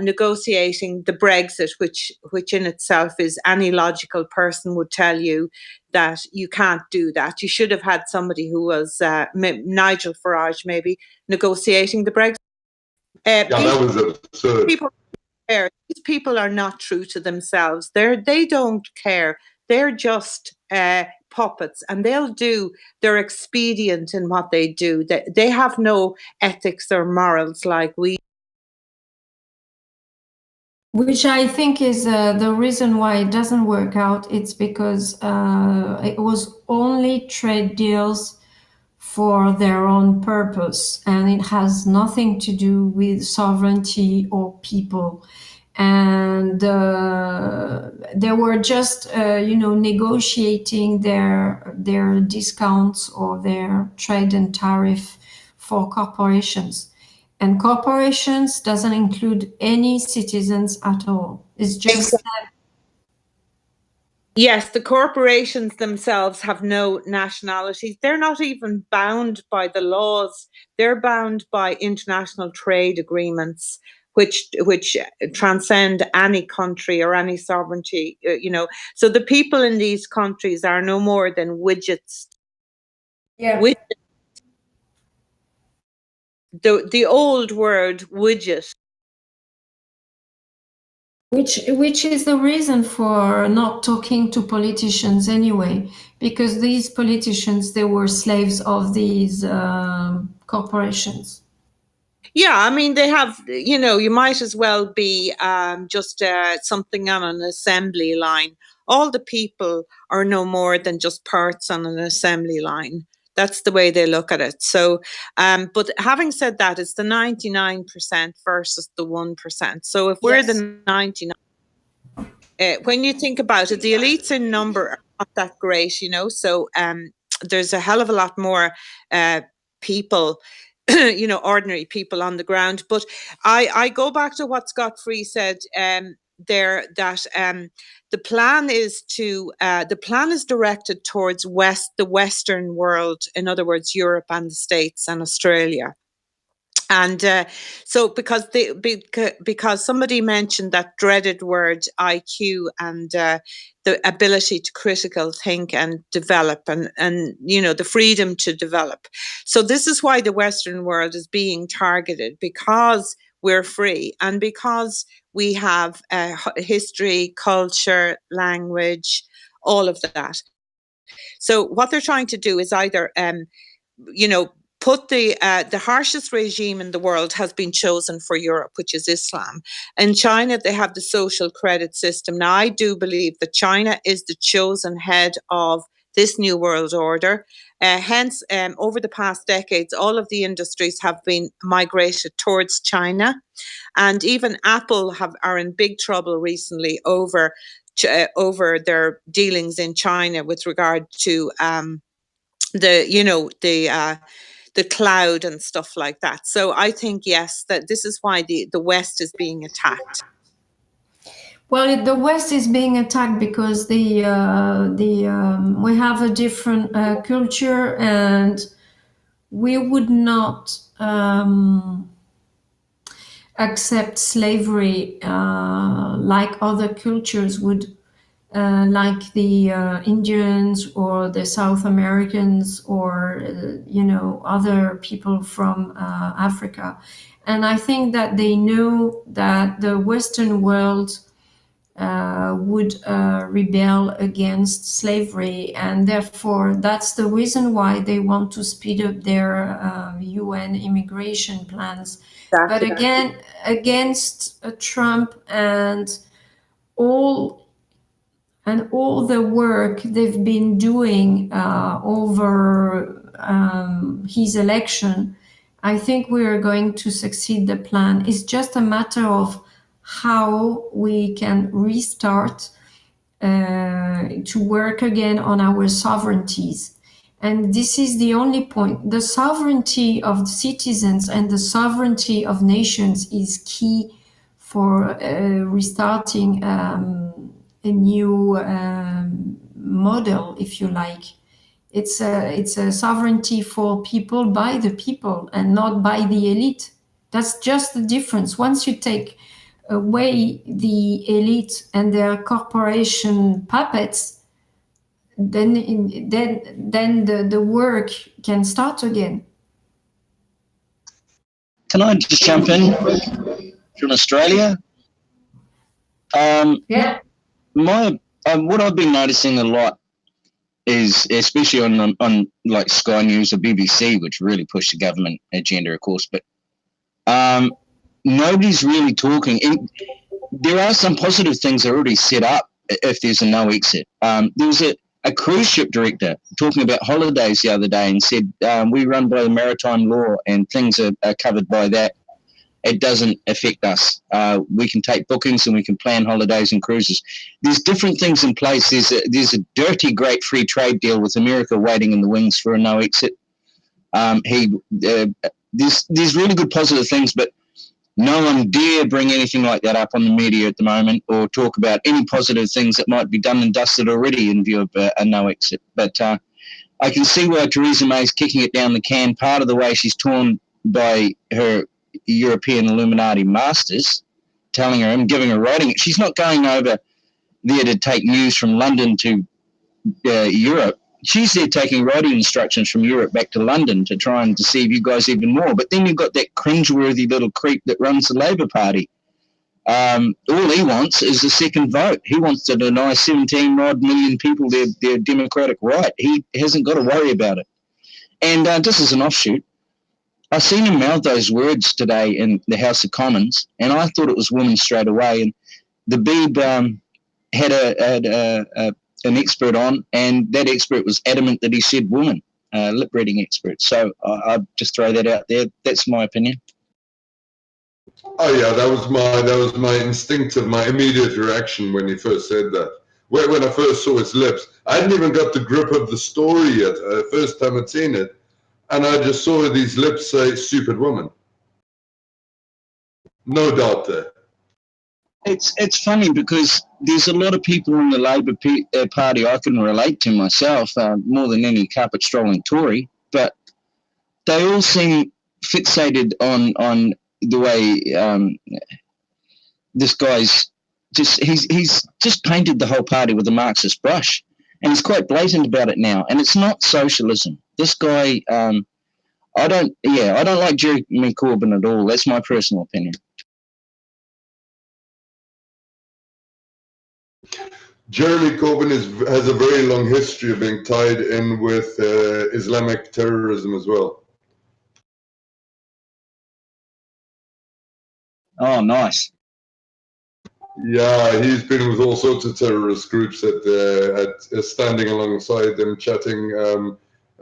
negotiating the Brexit, which in itself is, any logical person would tell you that you can't do that. You should have had somebody who was Nigel Farage maybe negotiating the Brexit. That was absurd. These people are not true to themselves. They don't care. They're just puppets, and they'll do their expedient in what they do. They have no ethics or morals like we. Which I think is the reason why it doesn't work out. It's because it was only trade deals for their own purpose, and it has nothing to do with sovereignty or people. And they were just, negotiating their discounts or their trade and tariff for corporations. And corporations doesn't include any citizens at all. It's just Yes, the corporations themselves have no nationalities. They're not even bound by the laws. They're bound by international trade agreements, which transcend any country or any sovereignty. So the people in these countries are no more than widgets. Yeah. The old word widget. Which is the reason for not talking to politicians anyway, because these politicians, they were slaves of these corporations. Yeah, I mean, they have, you might as well be just something on an assembly line. All the people are no more than just parts on an assembly line. That's the way they look at it. So, but having said that, it's the 99% versus the 1%. So if we're the 99%, when you think about it, the elites in number are not that great, so there's a hell of a lot more people, ordinary people on the ground. But I go back to what Scott Free said there, that the plan is directed towards the Western world, in other words, Europe and the States and Australia. And so because somebody mentioned that dreaded word IQ and the ability to critical think and develop and the freedom to develop. So this is why the Western world is being targeted, because we're free and because we have history, culture, language, all of that. So what they're trying to do is either put the harshest regime in the world has been chosen for Europe, which is Islam. In China, they have the social credit system. Now, I do believe that China is the chosen head of this new world order. Hence, over the past decades, all of the industries have been migrated towards China. And even Apple are in big trouble recently over their dealings in China with regard to the cloud and stuff like that. So I think, yes, that this is why the West is being attacked. Well, the West is being attacked because we have a different culture, and we would not accept slavery like other cultures would, like the Indians or the South Americans or other people from Africa. And I think that they know that the Western world would rebel against slavery, and therefore that's the reason why they want to speed up their UN immigration plans. Exactly. But again, against Trump and all the work they've been doing over his election, I think we are going to succeed the plan. It's just a matter of how we can restart to work again on our sovereignties. And this is the only point. The sovereignty of citizens and the sovereignty of nations is key for restarting a new model, if you like. It's a sovereignty for people by the people and not by the elite. That's just the difference. Once you take away the elite and their corporation puppets, then the work can start again. Can I just jump in from Australia? Yeah. What I've been noticing a lot is, especially on like Sky News or BBC, which really push the government agenda, of course, but nobody's really talking. There are some positive things already set up if there's a no exit. There was a cruise ship director talking about holidays the other day and said, we run by the maritime law and things are covered by that. It doesn't affect us. We can take bookings and we can plan holidays and cruises. There's different things in place. There's a dirty, great free trade deal with America waiting in the wings for a no exit. There's really good positive things, but no one dare bring anything like that up on the media at the moment or talk about any positive things that might be done and dusted already in view of a no exit. But I can see why Theresa May's kicking it down the can. Part of the way she's torn by her European Illuminati masters, telling her and giving her writing. She's not going over there to take news from London to Europe. She's there taking writing instructions from Europe back to London to try and deceive you guys even more. But then you've got that cringeworthy little creep that runs the Labour Party. All he wants is a second vote. He wants to deny 17-odd million people their democratic right. He hasn't got to worry about it. And just as an offshoot, I seen him mouth those words today in the House of Commons, and I thought it was women straight away. And the Beeb had an expert on, and that expert was adamant that he said woman, lip reading expert. So I'll just throw that out there. That's my opinion. Oh yeah, that was my instinctive, my immediate reaction when he first said that. When I first saw his lips, I hadn't even got the grip of the story yet. First time I'd seen it. And I just saw these lips say, stupid woman. No doubt there. It's funny because there's a lot of people in the Labour Party I can relate to myself, more than any carpet-strolling Tory, but they all seem fixated on the way this guy's he's just painted the whole party with a Marxist brush. And he's quite blatant about it now. And it's not socialism. This guy, I don't like Jeremy Corbyn at all. That's my personal opinion. Jeremy Corbyn has a very long history of being tied in with Islamic terrorism as well. Oh, nice. Yeah, he's been with all sorts of terrorist groups at standing alongside them, chatting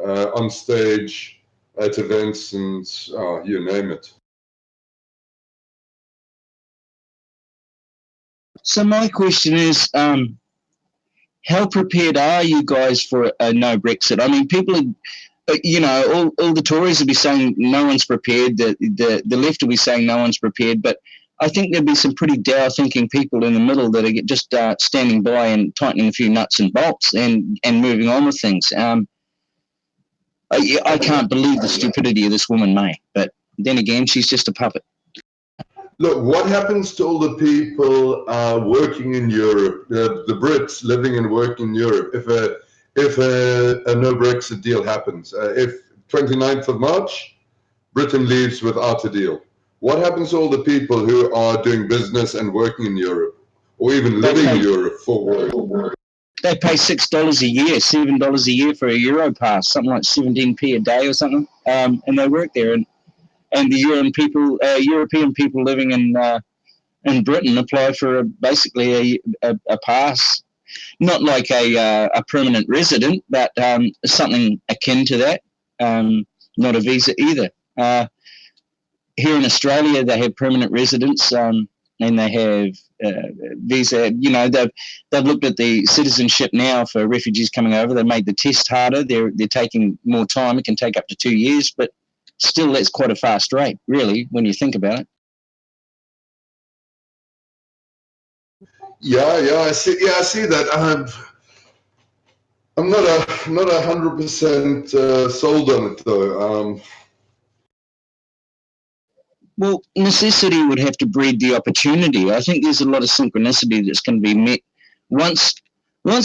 on stage, at events, and you name it. So my question is, how prepared are you guys for a no Brexit? I mean, people are, you know, all the Tories will be saying no one's prepared. The left will be saying no one's prepared. But I think there'll be some pretty dour-thinking people in the middle that are just standing by and tightening a few nuts and bolts and moving on with things. I can't believe the stupidity of this woman, May. But then again, she's just a puppet. Look, what happens to all the people working in Europe, the Brits living and working in Europe, if a no Brexit deal happens? If 29th of March, Britain leaves without a deal, what happens to all the people who are doing business and working in Europe, or even living in Europe for work? They pay $6 a year, $7 a year for a Euro pass, something like 17p a day or something, and they work there. And the European people living in Britain apply for basically a pass, not like a permanent resident, but something akin to that. Not a visa either. Here in Australia, they have permanent residence, and they have visa. You know, they've looked at the citizenship now for refugees coming over. They made the test harder. They're taking more time. It can take up to 2 years, but still, that's quite a fast rate, really, when you think about it. Yeah, I see. Yeah, I see that. I'm not 100% sold on it though. Well, necessity would have to breed the opportunity. I think there's a lot of synchronicity that's going to be met once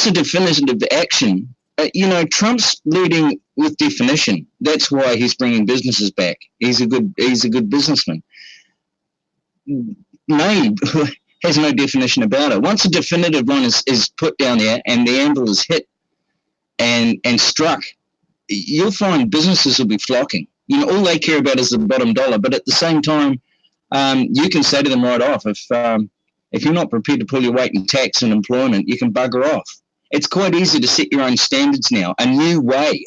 a definitive action. You know, Trump's leading with definition. That's why he's bringing businesses back. He's a good businessman. May has no definition about it. Once a definitive one is put down there and the anvil is hit and struck, you'll find businesses will be flocking. You know, all they care about is the bottom dollar. But at the same time, you can say to them right off, if you're not prepared to pull your weight in tax and employment, you can bugger off. It's quite easy to set your own standards now, a new way,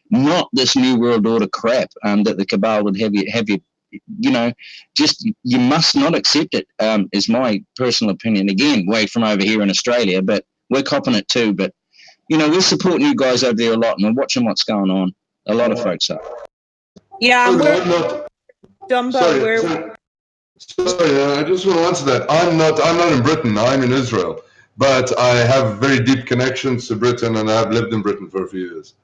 not this new world order crap that the cabal would have you, you know, just you must not accept it, is my personal opinion. Again, way from over here in Australia, but we're copping it too. But, you know, we're supporting you guys over there a lot, and we're watching what's going on. A lot of folks are. Yeah, Sorry, I just want to answer that. I'm not in Britain. I'm in Israel. But I have very deep connections to Britain, and I've lived in Britain for a few years.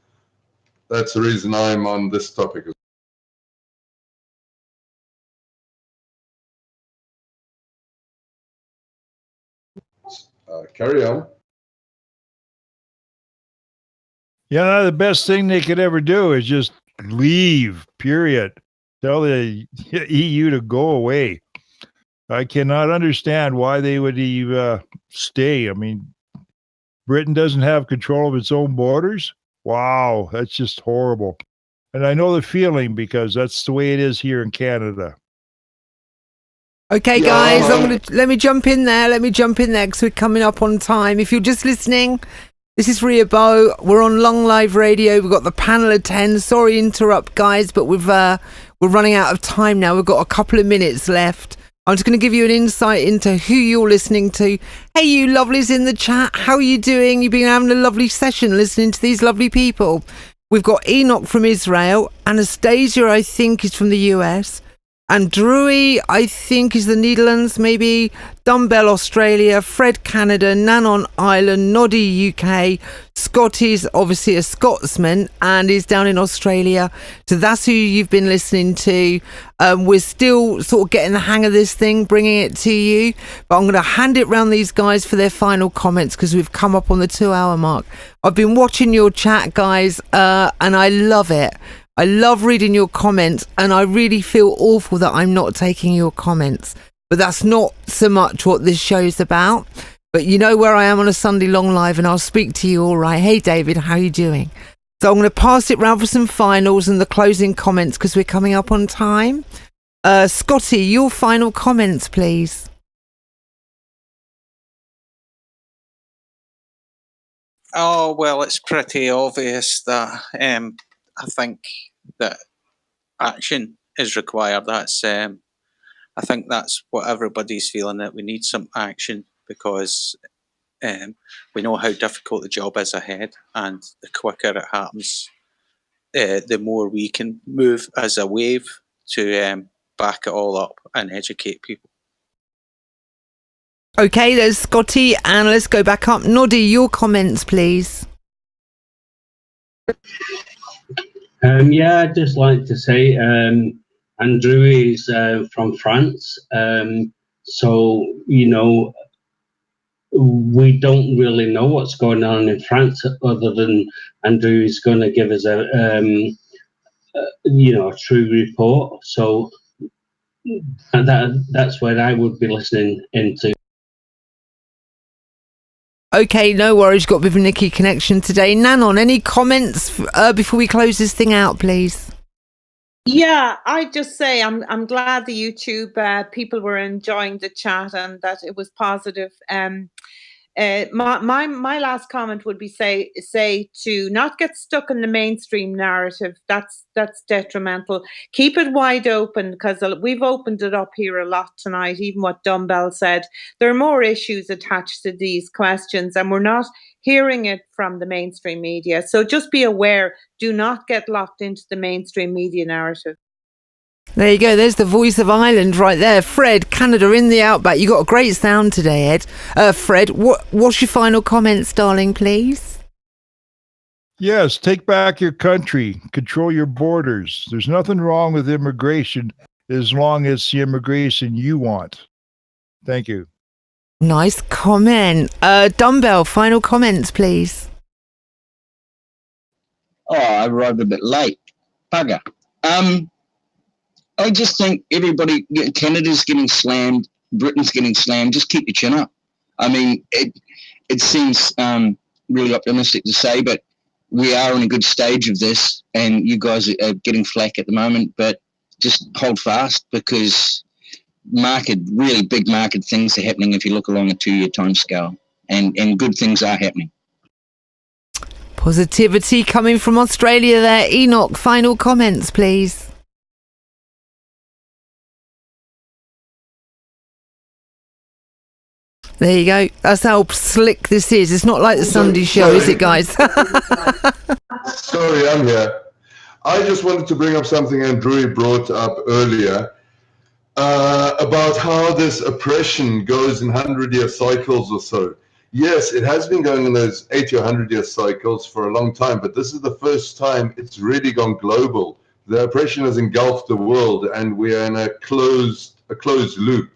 That's the reason I'm on this topic. Carry on. Yeah, the best thing they could ever do is just leave, period. Tell the EU to go away. I cannot understand why they would even stay. I mean, Britain doesn't have control of its own borders. Wow, that's just horrible. And I know the feeling because that's the way it is here in Canada. Okay, guys, let me jump in there. Because we're coming up on time. If you're just listening, this is Ria Bow. We're on Long Live Radio. We've got the panel of 10. Sorry to interrupt, guys, but we're running out of time now. We've got a couple of minutes left. I'm just going to give you an insight into who you're listening to. Hey, you lovelies in the chat. How are you doing? You've been having a lovely session listening to these lovely people. We've got Enoch from Israel. Anastasia, I think, is from the US. And Drewy, I think, is the Netherlands, maybe. Dumbbell, Australia. Fred, Canada. Nanon, Ireland. Noddy, UK. Scotty's obviously a Scotsman and is down in Australia. So that's who you've been listening to. We're still sort of getting the hang of this thing, bringing it to you. But I'm going to hand it round these guys for their final comments because we've come up on the 2-hour mark. I've been watching your chat, guys, and I love it. I love reading your comments, and I really feel awful that I'm not taking your comments. But that's not so much what this show's about. But you know where I am on a Sunday Long Live, and I'll speak to you all right. Hey, David, how you doing? So I'm going to pass it round for some finals and the closing comments because we're coming up on time. Scotty, your final comments, please. Oh, well, it's pretty obvious that I think that action is required. That's I think that's what everybody's feeling, that we need some action, because we know how difficult the job is ahead, and the quicker it happens, the more we can move as a wave to back it all up and educate people. Okay, there's Scotty, and let's go back up. Noddy, your comments, please. Yeah, I'd just like to say Andrew is from France. So, you know, we don't really know what's going on in France other than Andrew is going to give us a true report. So that's what I would be listening into. Okay, no worries. Got a bit of a Nikki connection today. Nanon, any comments before we close this thing out, please? Yeah, I just say I'm glad the YouTube people were enjoying the chat and that it was positive. My last comment would be say to not get stuck in the mainstream narrative. That's detrimental. Keep it wide open, because we've opened it up here a lot tonight. Even what Dumbbell said, there are more issues attached to these questions, and we're not hearing it from the mainstream media. So just be aware. Do not get locked into the mainstream media narrative. There you go. There's the voice of Ireland right there. Fred, Canada in the Outback. You got a great sound today, Ed. Fred, what's your final comments, darling, please? Yes, take back your country. Control your borders. There's nothing wrong with immigration as long as it's the immigration you want. Thank you. Nice comment. Dumbbell, final comments, please. Oh, I arrived a bit late. Bugger. I just think everybody, Canada's getting slammed, Britain's getting slammed. Just keep your chin up. I mean, it seems really optimistic to say, but we are in a good stage of this, and you guys are getting flack at the moment, but just hold fast, because really big market things are happening if you look along a 2-year time scale, and good things are happening. Positivity coming from Australia there. Enoch, final comments, please. There you go. That's how slick this is. It's not like the Sunday show, is it, guys? Sorry, I'm here. I just wanted to bring up something Andrew brought up earlier about how this oppression goes in 100-year cycles or so. Yes, it has been going in those 80 or 100-year cycles for a long time, but this is the first time it's really gone global. The oppression has engulfed the world, and we are in a closed loop.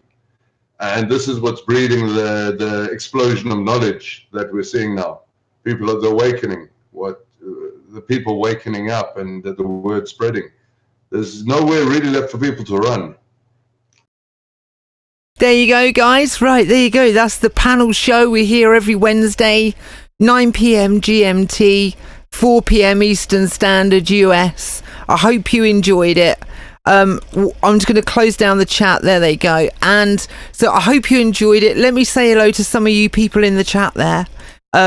And this is what's breeding the explosion of knowledge that we're seeing now. People are the awakening, the people wakening up, and the word spreading. There's nowhere really left for people to run. There you go, guys. Right, there you go. That's the panel show. We're here every Wednesday, 9 p.m. GMT, 4 p.m. Eastern Standard US. I hope you enjoyed it. I'm just going to close down the chat. There they go. And so I hope you enjoyed it. Let me say hello to some of you people in the chat there,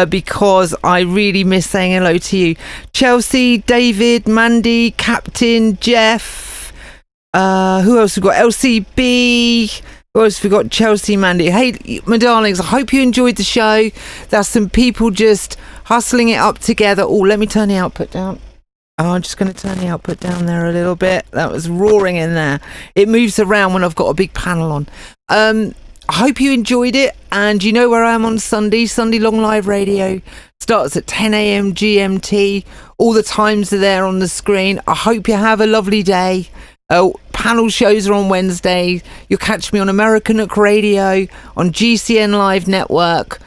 because I really miss saying hello to you. Chelsea, David, Mandy, Captain, Jeff. Who else we got? LCB. Who else we got? Chelsea, Mandy. Hey, my darlings, I hope you enjoyed the show. There's some people just hustling it up together. Oh, let me turn the output down. Oh, I'm just going to turn the output down there a little bit. That was roaring in there. It moves around when I've got a big panel on. I hope you enjoyed it. And you know where I am on Sunday. Sunday Long Live Radio starts at 10 a.m. GMT. All the times are there on the screen. I hope you have a lovely day. Panel shows are on Wednesday. You'll catch me on American Nook Radio, on GCN Live Network,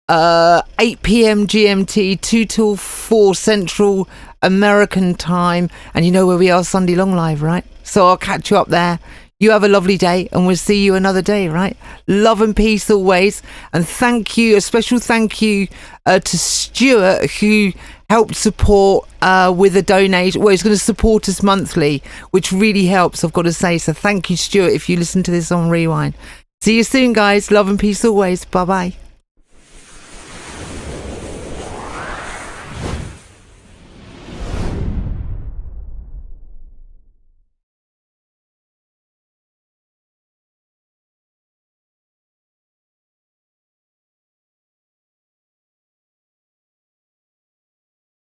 8 p.m. GMT, 2 till 4 Central American time. And you know where we are, Sunday Long Live, right? So I'll catch you up there. You have a lovely day, and we'll see you another day, right? Love and peace always. And thank you, a special thank you to Stuart, who helped support with a donation. Well, he's going to support us monthly, which really helps, I've got to say. So thank you, Stuart, if you listen to this on Rewind. See you soon, guys. Love and peace always. Bye-bye.